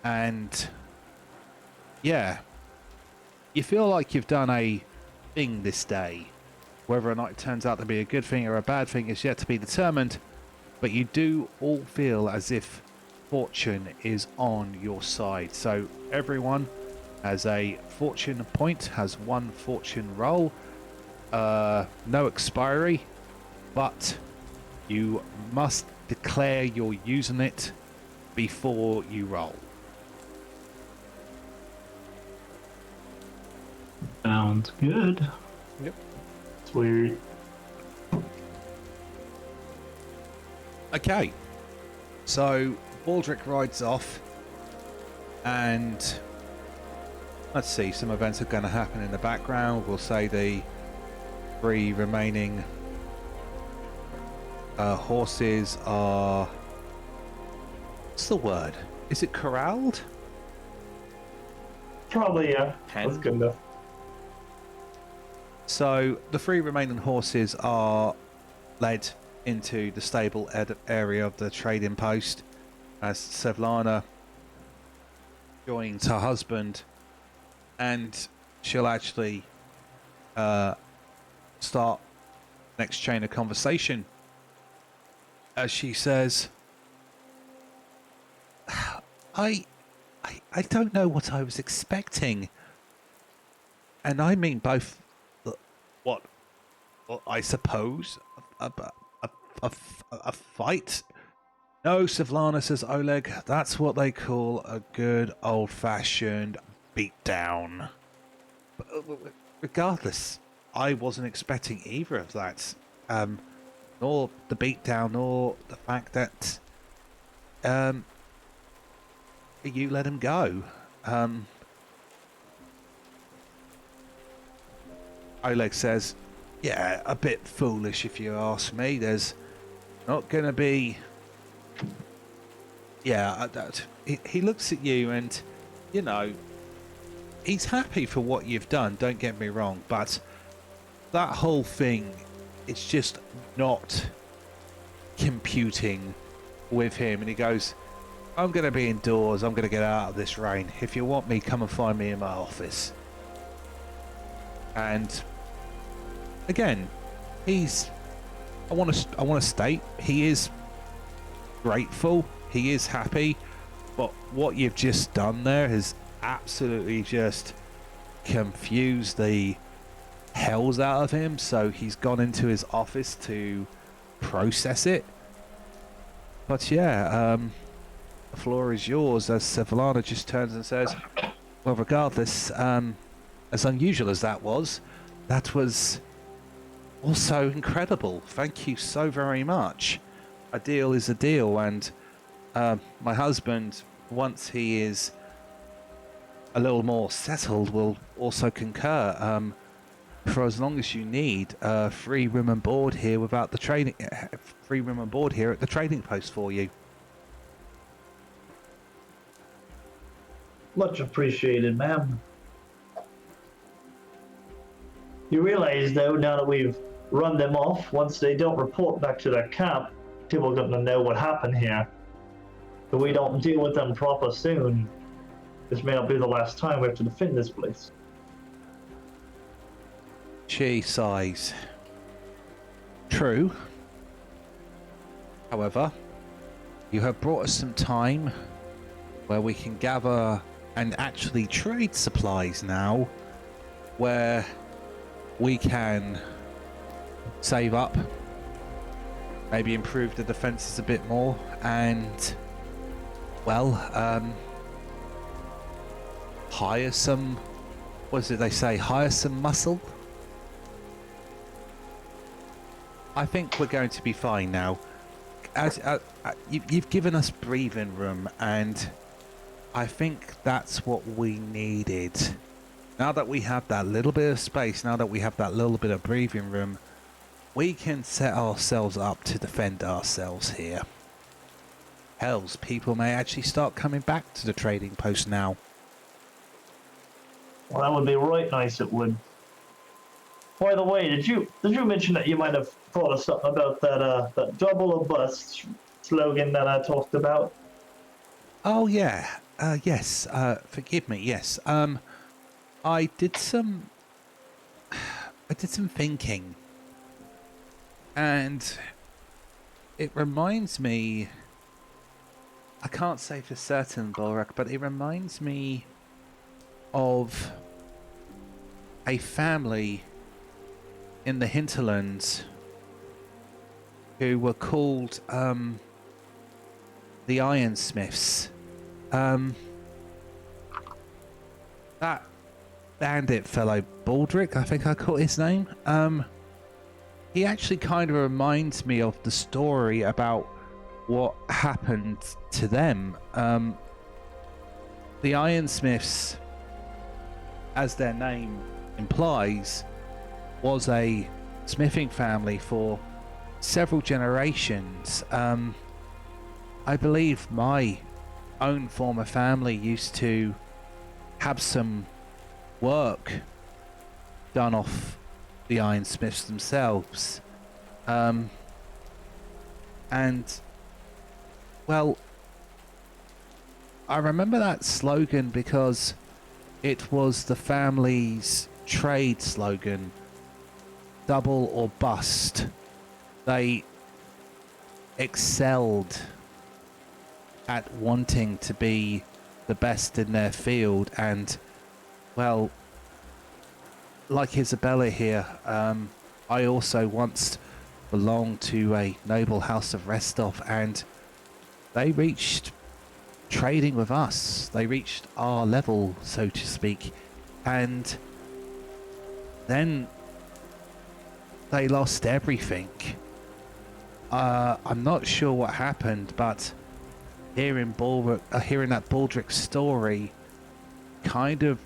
and yeah, you feel like you've done a thing this day. Whether or not it turns out to be a good thing or a bad thing is yet to be determined, but you do all feel as if fortune is on your side. So everyone has a fortune point, has one fortune roll, no expiry, but You must declare you're using it before you roll. Sounds good. Sweet. Okay, so Balruk rides off, and let's see, some events are going to happen in the background. We'll say the 3 remaining horses are, what's the word? Is it corralled? Probably, yeah. Pen? That's good enough. So the 3 remaining horses are led into the stable area of the trading post as Sevlana joins her husband, and she'll actually start next chain of conversation as she says, I don't know what I was expecting, and I mean both. What? Well, I suppose a fight. No, Sevlana, says Oleg. That's what they call a good old-fashioned beatdown. But regardless, I wasn't expecting either of that. Nor the beatdown, nor the fact that you let him go. Oleg says, yeah, a bit foolish if you ask me. There's not going to be... Yeah, he looks at you and, you know, he's happy for what you've done, don't get me wrong, but that whole thing, it's just not computing with him. And he goes, I'm going to be indoors, I'm going to get out of this rain. If you want me, come and find me in my office. And again, he's, I want to state, he is grateful, he is happy, but what you've just done there has absolutely just confused the hells out of him. So he's gone into his office to process it. But yeah, the floor is yours as Sevlana just turns and says, well, regardless, as unusual as that was also incredible. Thank you so very much. A deal is a deal, and my husband, once he is a little more settled, will also concur. For as long as you need, free room and board here without the training, free room and board here at the trading post for you. Much appreciated, ma'am. You realize, though, now that we've run them off, once they don't report back to their camp, people are going to know what happened here. If we don't deal with them proper soon, this may not be the last time we have to defend this place. She sighs. True. However, you have brought us some time where we can gather and actually trade supplies now, where we can save up, maybe improve the defenses a bit more, and, well, hire some, what is it they say, hire some muscle? I think we're going to be fine now. As you've given us breathing room, and I think that's what we needed. Now that we have that little bit of space, now that we have that little bit of breathing room, we can set ourselves up to defend ourselves here. Hells, people may actually start coming back to the trading post now. Well, that would be right nice, it would. By the way, did you mention that you might have thought of something about that double or bust slogan that I talked about? Oh yeah, yes. Forgive me. Yes. I did some thinking, and it reminds me. I can't say for certain, Balruk, but it reminds me of a family in the hinterlands who were called the Ironsmiths. That bandit fellow, Balruk, I think I caught his name. He actually kind of reminds me of the story about what happened to them. The Ironsmiths, as their name implies, was a smithing family for several generations. I believe my own former family used to have some work done off the Ironsmiths themselves. And, well, I remember that slogan because it was the family's trade slogan, double or bust. They excelled at wanting to be the best in their field, and, well, like Isobella here, I also once belonged to a noble house of Restov, and they reached trading with us. They reached our level, so to speak, and then they lost everything. I'm not sure what happened, but hearing that Balruk story, kind of,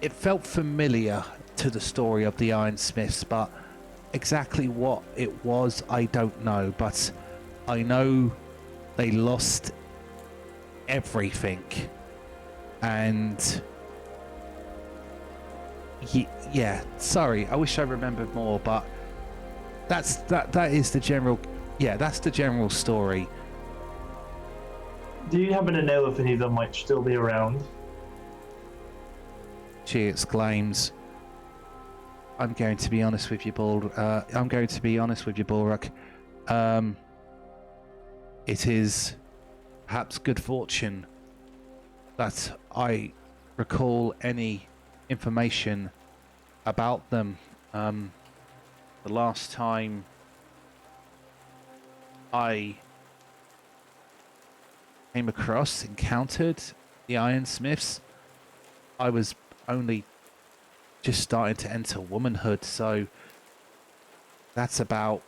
it felt familiar to the story of the Ironsmiths, but exactly what it was, I don't know. But I know they lost everything, and yeah, sorry, I wish I remembered more, but that is the general, yeah, that's the general story. Do you happen to know if any of them might still be around? She exclaims, I'm going to be honest with you, Balruk. It is perhaps good fortune that I recall any information about them. The last time I encountered the Ironsmiths, I was only just starting to enter womanhood, so that's about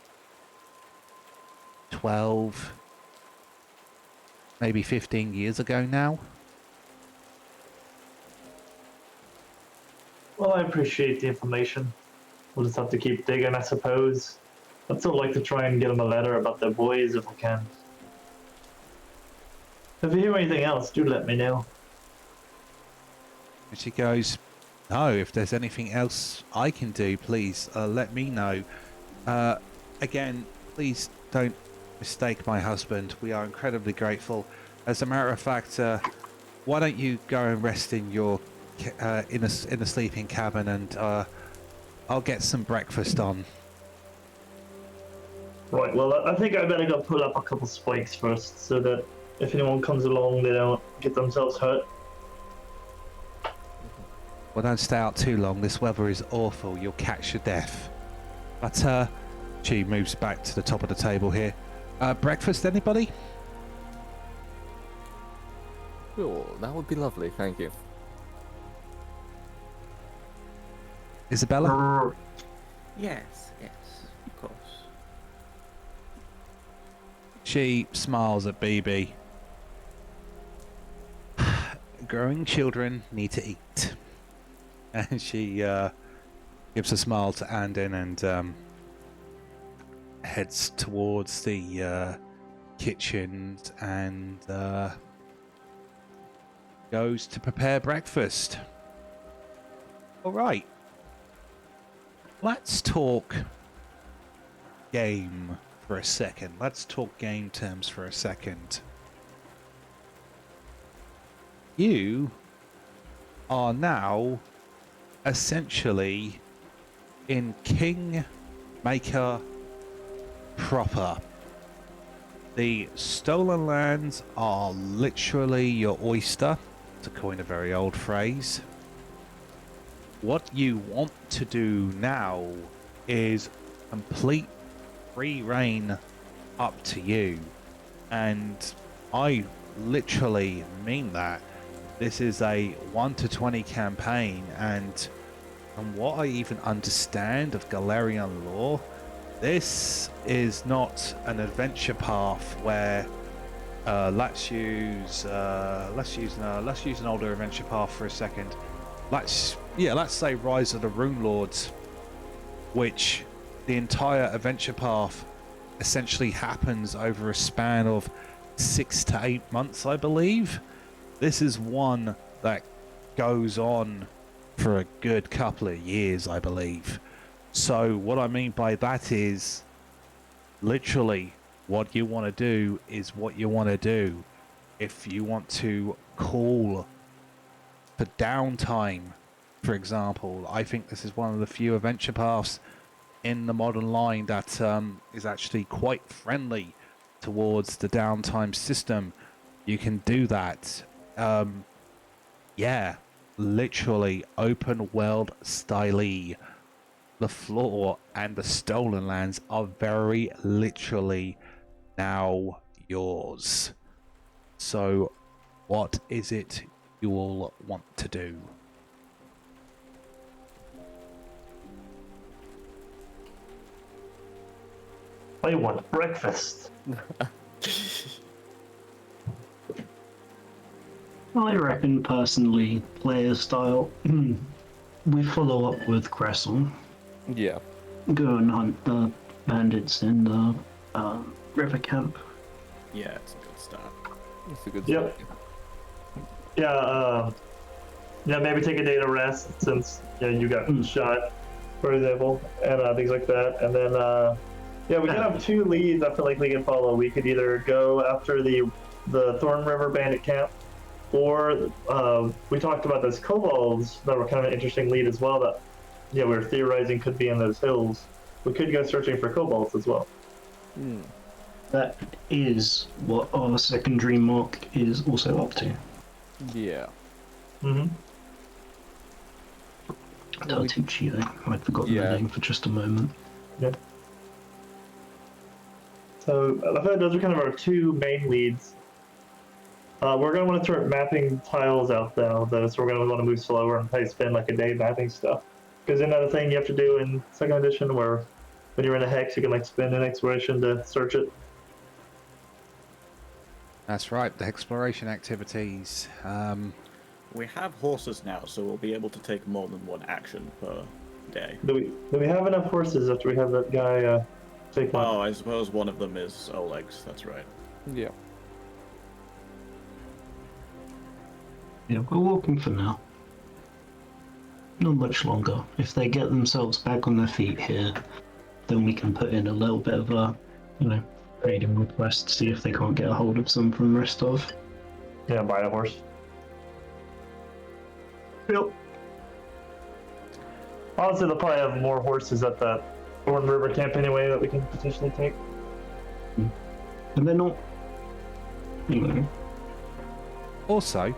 12, maybe 15 years ago now. Well, I appreciate the information. We'll just have to keep digging, I suppose. I'd still like to try and get them a letter about their boys if I can. If you hear anything else, do let me know. And she goes, no, if there's anything else I can do, please let me know. Again, please don't mistake my husband. We are incredibly grateful. As a matter of fact, why don't you go and rest in your in a sleeping cabin, and I'll get some breakfast on. Right, well, I think I better go pull up a couple spikes first, so that if anyone comes along, they don't get themselves hurt. Well, don't stay out too long. This weather is awful. You'll catch your death. But she moves back to the top of the table here. Breakfast, anybody? Sure, that would be lovely, thank you. Isobella? Yes, of course. She smiles at BB. Growing children need to eat. And she gives a smile to Anden and heads towards the kitchen and goes to prepare breakfast. All right. Let's talk game for a second. Let's talk game terms for a second. You are now essentially in Kingmaker proper. The stolen lands are literally your oyster, to coin a very old phrase. What you want to do now is complete free reign up to you. And I literally mean that. This is a 1 to 20 campaign, and from what I even understand of Galarian lore, this is not an adventure path where let's use an older adventure path for a second. Let's say Rise of the Rune Lords, which the entire adventure path essentially happens over a span of 6 to 8 months, I believe. This is one that goes on for a good couple of years, I believe. So what I mean by that is literally what you want to do is what you want to do. If you want to call for downtime, for example, I think this is one of the few adventure paths in the modern line that is actually quite friendly towards the downtime system. You can do that. Yeah, literally open world style. The floor and the stolen lands are very literally now yours. So what is it you all want to do? I want breakfast. I reckon, personally, player style, we follow up with Cressel, Yeah. go and hunt the bandits in the river camp. Yeah, it's a good start. It's a good Yep. Yeah, maybe take a day to rest since you got shot, for example, and things like that. And then, we can have two leads I feel like we can follow. We could either go after the Thorn River bandit camp, or we talked about those kobolds that were kind of an interesting lead as well that we were theorizing could be in those hills. We could go searching for kobolds as well. That is what our secondary mark is also up to. Yeah. Mm-hmm. I'd forgotten Yeah. the name for just a moment. Yeah. So I feel like those are kind of our two main leads. We're going to want to start mapping tiles out though, so we're going to want to move slower and probably spend like a day mapping stuff. Because another thing you have to do in second edition, where when you're in a hex, you can like spend an exploration to search it. That's right, the exploration activities. We have horses now, so we'll be able to take more than one action per day. Do we have enough horses after we have that guy take one? Oh, I suppose one of them is Oleg's, that's right. Yeah. Yeah, we're walking for now. Not much longer. If they get themselves back on their feet here, then we can put in a little bit of a, trading request, see if they can't get a hold of some from Restov. Yeah, buy a horse. Yep. Honestly, they'll probably have more horses at that Thorn River camp anyway that we can potentially take. And they're not, Also,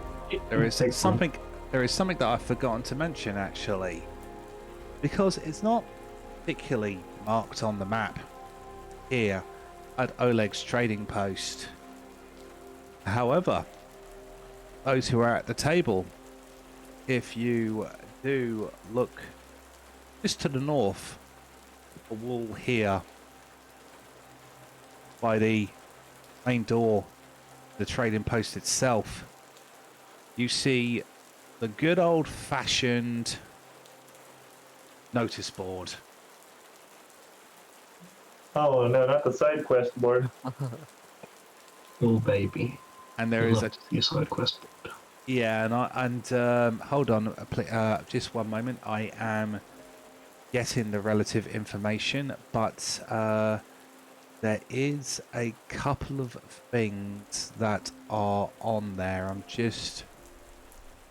there is take something that I've forgotten to mention actually, because it's not particularly marked on the map here at Oleg's trading post. However, those who are at the table, if you do look just to the north, a wall here by the main door, the trading post itself, you see the good old-fashioned notice board. Oh no, not the side quest board. oh baby. And there is a your side quest. yeah, and hold on, just one moment. I am getting the relative information, but there is a couple of things that are on there. I'm just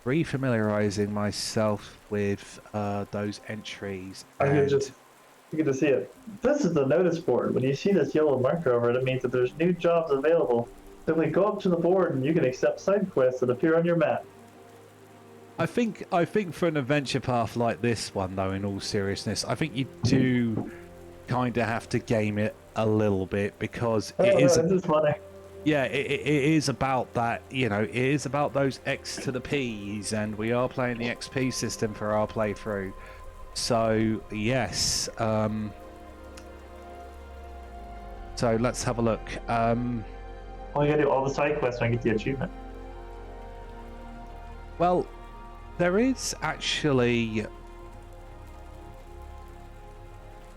refamiliarizing myself with those entries. You get to see it. This is the notice board. When you see this yellow marker over it, it means that there's new jobs available. Simply go up to the board and you can accept side quests that appear on your map. I think for an adventure path like this one, though, in all seriousness, I think you do kind of have to game it a little bit because Oh, it is. this is funny. Yeah, it is about that, you know, it is about those X to the P's, and we are playing the XP system for our playthrough. So, yes. So, let's have a look. Well, you gotta do all the side quests and get the achievement. Well, there is actually,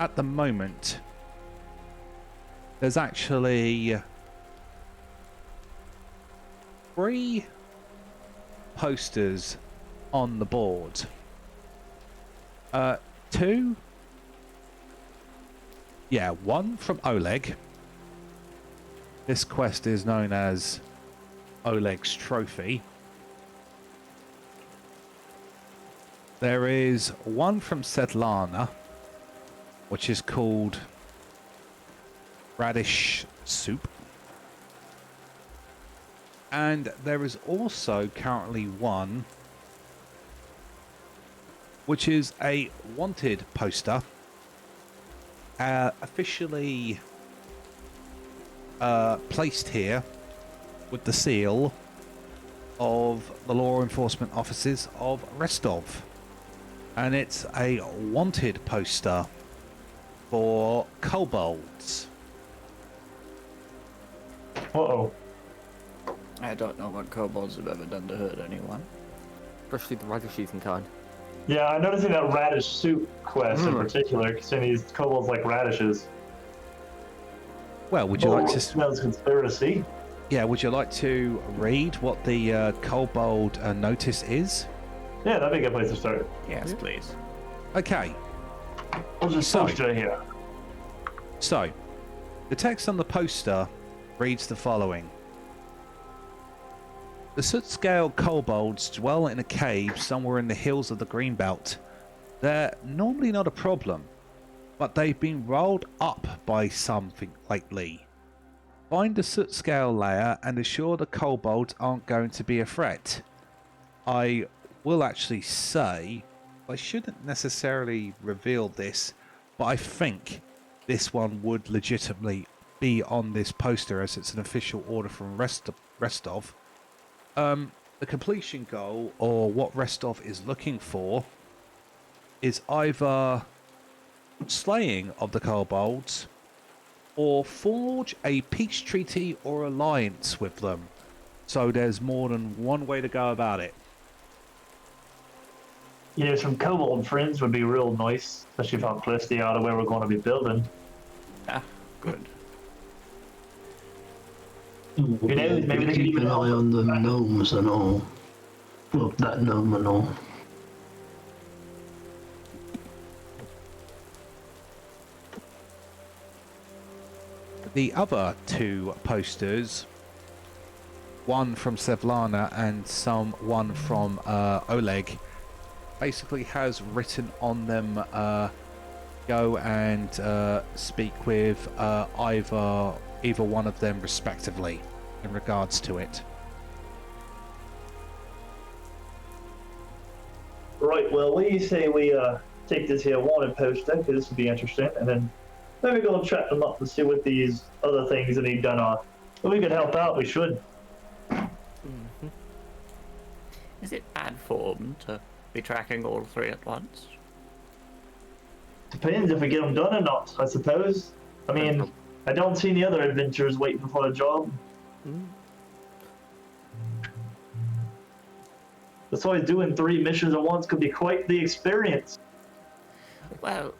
at the moment, there's actually 3 posters on the board. 2. Yeah, 1 from Oleg. This quest is known as Oleg's Trophy. There is 1 from Svetlana, which is called Radish Soup. And there is also currently 1 which is a wanted poster, officially placed here with the seal of the law enforcement offices of Rostov. And it's a wanted poster for kobolds. Uh-oh. I don't know what kobolds have ever done to hurt anyone. Especially the radish-eating kind. Yeah, I'm noticing that radish soup quest in particular, because these kobolds like radishes. Well, would you like to... Smells conspiracy. Yeah, would you like to read what the kobold notice is? Yeah, that'd be a good place to start. Yes, please. Okay. I'll just So- post it here. So, the text on the poster reads the following. The soot-scale kobolds dwell in a cave somewhere in the hills of the Greenbelt. They're normally not a problem, but they've been rolled up by something lately. Find the soot-scale layer and assure the kobolds aren't going to be a threat. I will actually say, I shouldn't necessarily reveal this, but I think this one would legitimately be on this poster as it's an official order from Rostov. The completion goal, or what Rostov is looking for, is either slaying of the kobolds or forge a peace treaty or alliance with them. So there's more than one way to go about it. Yeah, some kobold friends would be real nice, especially if I'm plenty out of where we're going to be building. Ah, good. Who knows, maybe they could keep even an eye help. on the gnomes and all. Well, that gnome and all. The other 2 posters, one from Svetlana and one from Oleg, basically has written on them, go and speak with either one of them respectively in regards to it. Right, well, what do you say we take this here wanted poster, because this would be interesting, and then maybe go and track them up and see what these other things that he've done are. If we could help out, we should. Is it bad form to be tracking all 3 at once? Depends if we get them done or not, I suppose. I mean, I don't see any other adventurers waiting for a job. That's why doing 3 missions at once could be quite the experience. Well,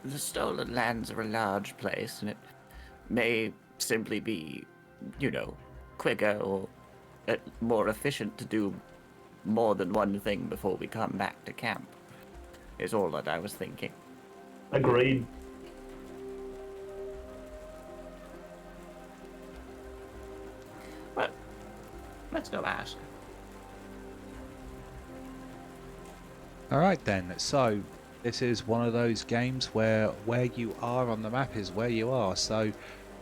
the stolen lands are a large place, and it may simply be, you know, quicker or more efficient to do more than one thing before we come back to camp, is all that I was thinking. Agreed. Well, let's go ask. Alright then, so this is one of those games where you are on the map is where you are. So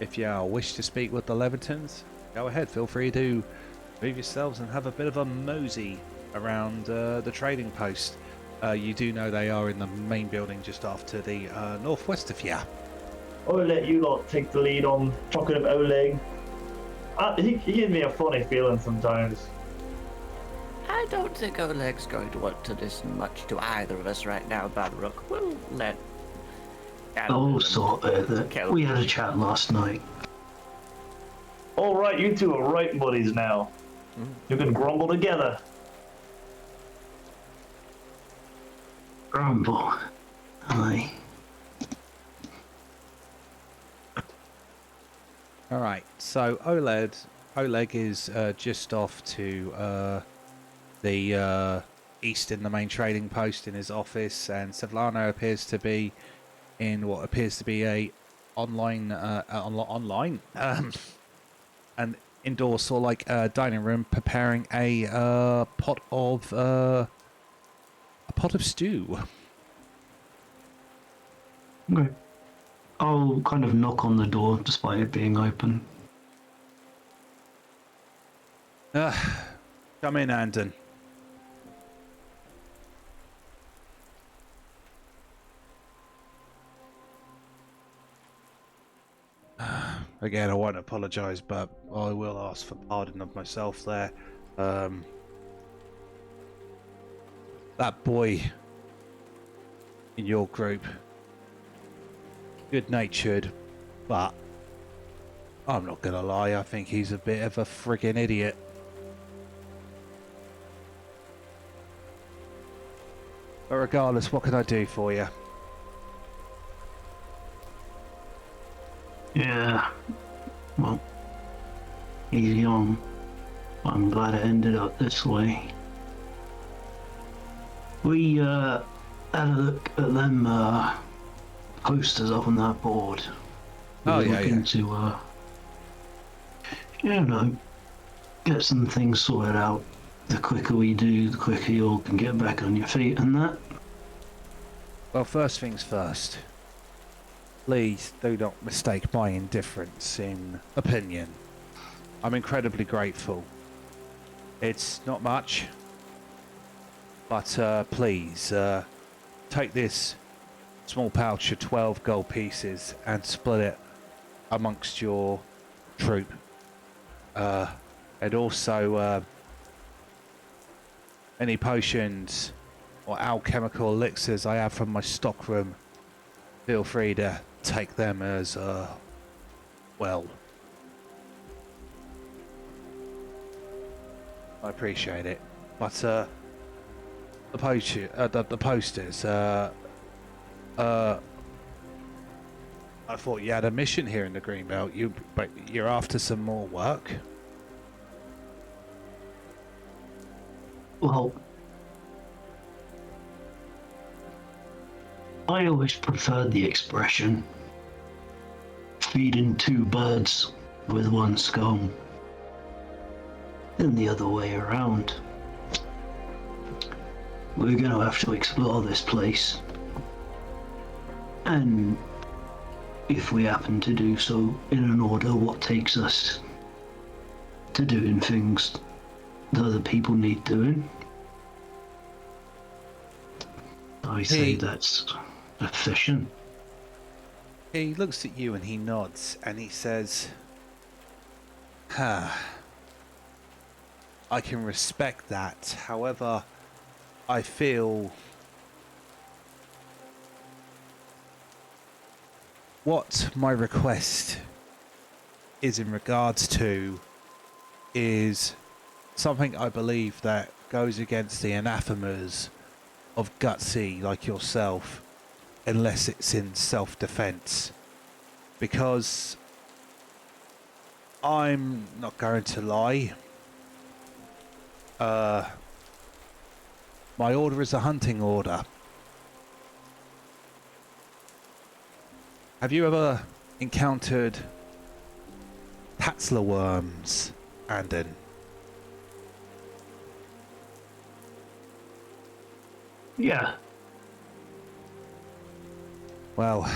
if you wish to speak with the Levitons, go ahead, feel free to move yourselves and have a bit of a mosey around the trading post. You do know they are in the main building just off to the northwest of you. I'll let you lot take the lead on talking of Oleg. He gives me a funny feeling sometimes. I don't think Oleg's going to want to listen much to either of us right now, Balruk. We'll let... I'll sort it. We had a chat last night. All right, you two are right buddies now. You can grumble together. Grumble. Aye. All right. So Oleg is just off to the east in the main trading post in his office, and Sevlano appears to be in what appears to be a online an indoors or like dining room, preparing a pot of stew. Okay. I'll kind of knock on the door despite it being open. Come in, Anden. Again, I won't apologise, but I will ask for pardon of myself there. That boy in your group, good-natured, but I'm not gonna lie, I think he's a bit of a friggin' idiot. But regardless, what can I do for you? Yeah. Well, he's young. I'm glad it ended up this way. We had a look at them posters up on that board. We Oh, were yeah, looking yeah. to you know, get some things sorted out. The quicker we do, the quicker you all can get back on your feet and that. Well, first things first. Please do not mistake my indifference in opinion. I'm incredibly grateful. It's not much, but please take this small pouch of 12 gold pieces and split it amongst your troop. And also any potions or alchemical elixirs I have from my stockroom, feel free to take them as well. I appreciate it, but the posters. I thought you had a mission here in the Greenbelt. But you're after some more work. Well, I always preferred the expression feeding two birds with one scone than the other way around. We're going to have to explore this place, and if we happen to do so in an order what takes us to doing things that other people need doing, I say that's efficient. He looks at you and he nods and he says, I can respect that. However, I feel what my request is in regards to is something I believe that goes against the anathemas of gutsy like yourself, unless it's in self-defense. Because I'm not going to lie, my order is a hunting order. Have you ever encountered Tatsler worms, Anden? Yeah. Well,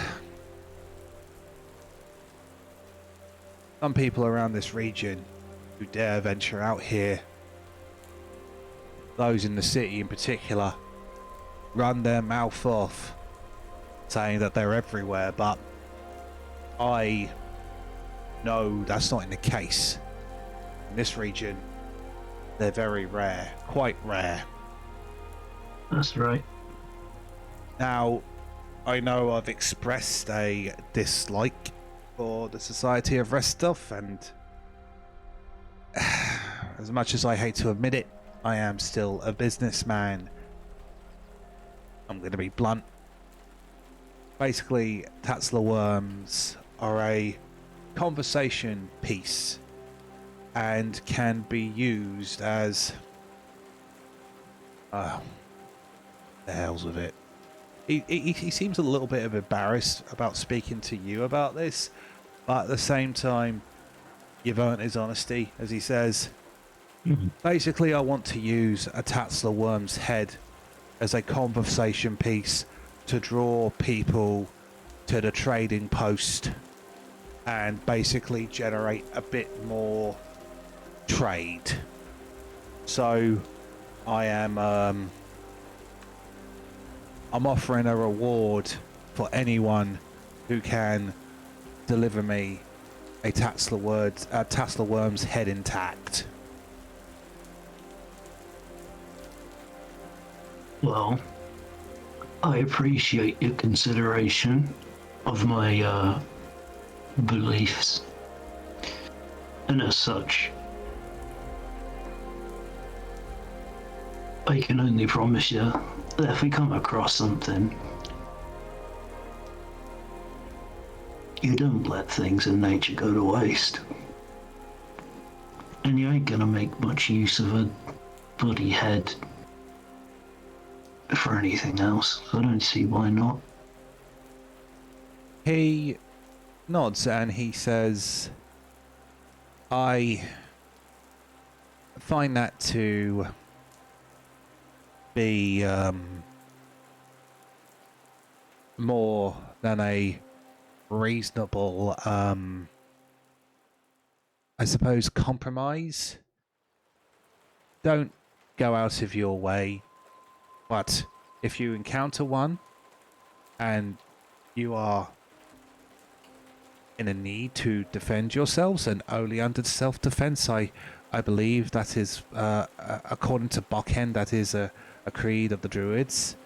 some people around this region who dare venture out here, those in the city in particular, run their mouth off saying that they're everywhere, but I know that's not in the case. In this region, they're very rare, quite rare. That's right. Now, I know I've expressed a dislike for the Society of Restov, and as much as I hate to admit it, I am still a businessman. I'm going to be blunt. Basically, Tatsler worms are a conversation piece and can be used as... the hell's with it. He seems a little bit of embarrassed about speaking to you about this, but at the same time, you've earned his honesty, as he says. Basically, I want to use a Tatsler worm's head as a conversation piece to draw people to the trading post and basically generate a bit more trade. So I am I'm offering a reward for anyone who can deliver me a Tatsler worm's head intact. Well, I appreciate your consideration of my beliefs, and as such, I can only promise you that if we come across something, you don't let things in nature go to waste. And you ain't gonna make much use of a bloody head for anything else. I don't see why not. He nods and he says, I find that to be more than a reasonable, I suppose, compromise. Don't go out of your way, but if you encounter one and you are in a need to defend yourselves, and only under self-defense, I believe that is, according to Watkin, that is a creed of the Druids.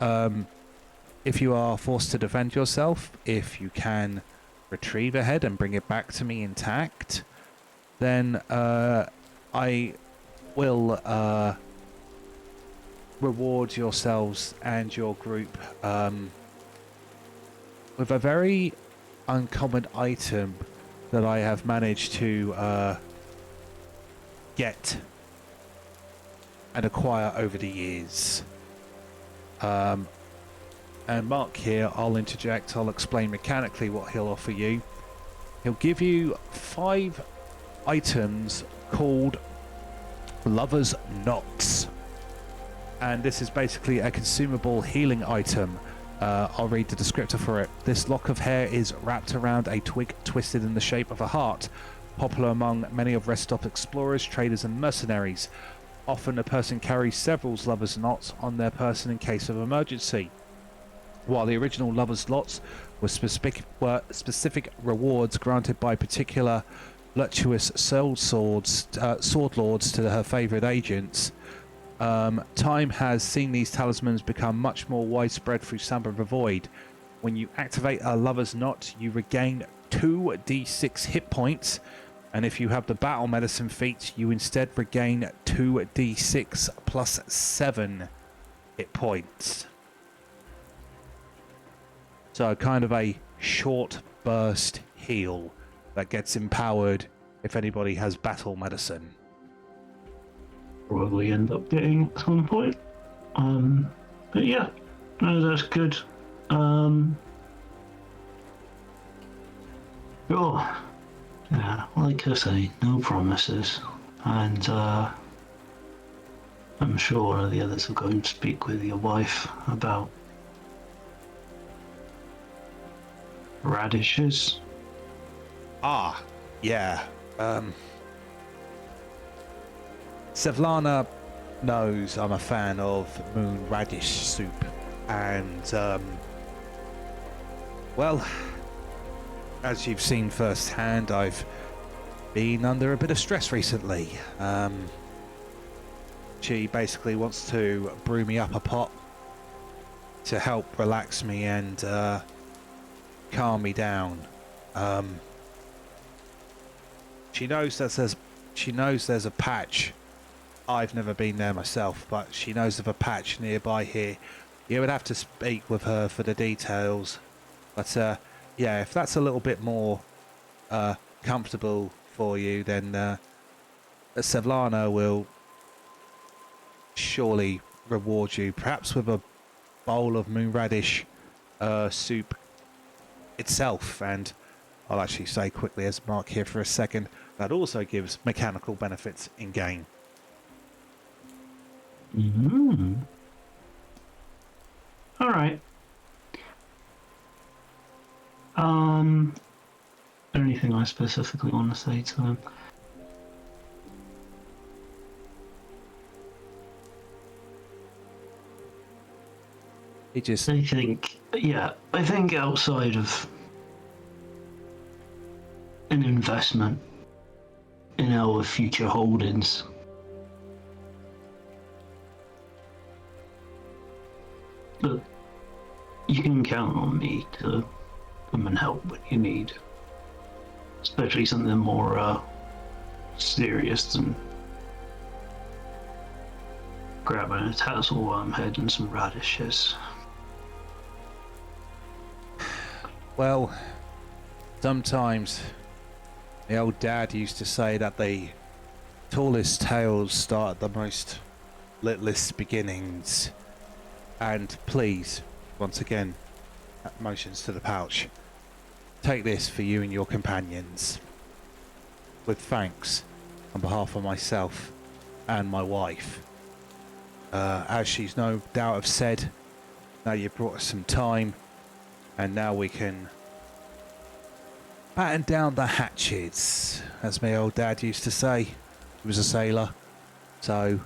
If you are forced to defend yourself, if you can retrieve a head and bring it back to me intact, then I will reward yourselves and your group with a very uncommon item that I have managed to get and acquire over the years. And Mark here, I'll interject, I'll explain mechanically what he'll offer you. He'll give you 5 items called Lover's Knots. And this is basically a consumable healing item. I'll read the descriptor for it. This lock of hair is wrapped around a twig twisted in the shape of a heart. Popular among many of Restop's explorers, traders and mercenaries. Often a person carries several lover's knots on their person in case of emergency. While the original lover's knots were specific rewards granted by particular virtuous sword lords to her favourite agents, time has seen these talismans become much more widespread through Samba Void. When you activate a lover's knot, you regain 2d6 hit points, and if you have the battle medicine feat, you instead regain 2d6 plus 7 hit points. So kind of a short burst heal that gets empowered if anybody has battle medicine. Probably end up getting at some point. But yeah, no, that's good. Sure. Yeah, like I say, no promises. And I'm sure one of the others will go and speak with your wife about radishes. Ah, yeah. Sevlana knows I'm a fan of moon radish soup, and well, as you've seen firsthand, I've been under a bit of stress recently. She basically wants to brew me up a pot to help relax me and calm me down. She knows that there's a patch. I've never been there myself, but she knows of a patch nearby here. You would have to speak with her for the details. But yeah, if that's a little bit more comfortable for you, then Sevlana will surely reward you, perhaps with a bowl of moonradish soup itself. And I'll actually say quickly, as Mark here for a second, that also gives mechanical benefits in game. All right. Anything I specifically want to say to him? He just... I think outside of an investment in our future holdings, but you can count on me to come and help when you need, especially something more serious than grabbing a tassel head and some radishes. Well, sometimes the old dad used to say that the tallest tales start at the most littlest beginnings. And please, once again, motions to the pouch, take this for you and your companions. With thanks on behalf of myself and my wife. As she's no doubt have said, now you've brought us some time, and now we can batten down the hatches, as my old dad used to say. He was a sailor. So,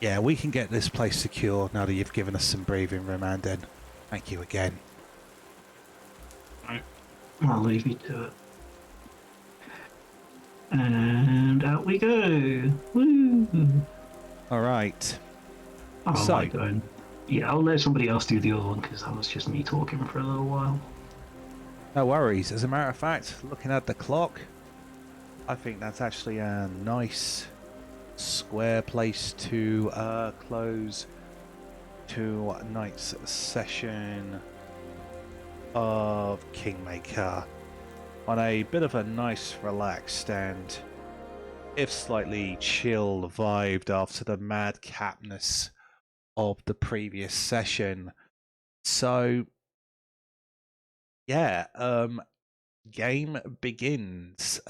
yeah, we can get this place secure now that you've given us some breathing room, Anden. Thank you again. I'll leave you to it. And out we go. Woo! Alright. Oh, So- my God. Yeah, I'll let somebody else do the other one because that was just me talking for a little while. No worries. As a matter of fact, looking at the clock, I think that's actually a nice square place to close tonight's session of Kingmaker on a bit of a nice, relaxed and, if slightly chill, vibed after the madcapness of the previous session. So, yeah, game begins.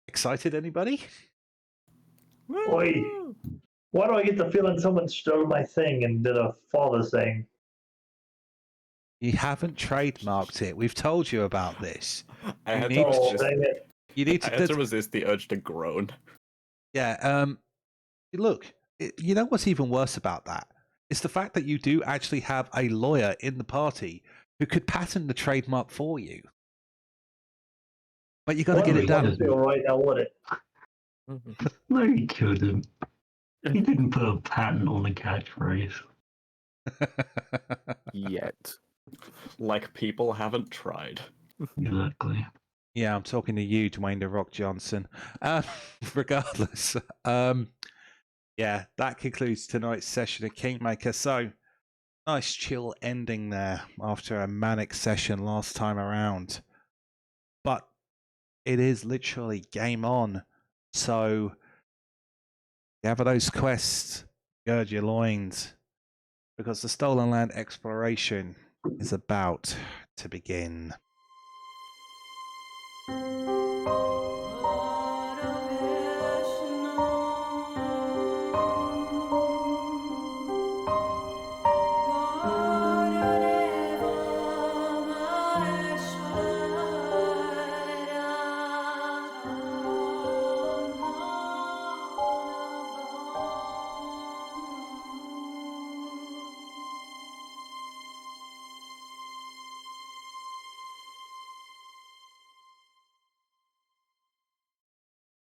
Excited, anybody? Oi. Why do I get the feeling someone stole my thing and did a father thing? You haven't trademarked it. We've told you about this. I had need to to Oh, resist, dang it. You need I to, had to resist the urge to groan. yeah. Look, you know what's even worse about that? It's the fact that you do actually have a lawyer in the party who could patent the trademark for you. But you got to get it done. Wouldn't feel right now, would it? No, he couldn't. He didn't put a patent on a catchphrase. Yet. Like people haven't tried. Exactly. Yeah, I'm talking to you, Dwayne "The Rock" Johnson. Regardless, yeah, that concludes tonight's session of Kingmaker. So, nice chill ending there after a manic session last time around. But it is literally game on. So, gather those quests, gird your loins, because the Stolen Land exploration is about to begin.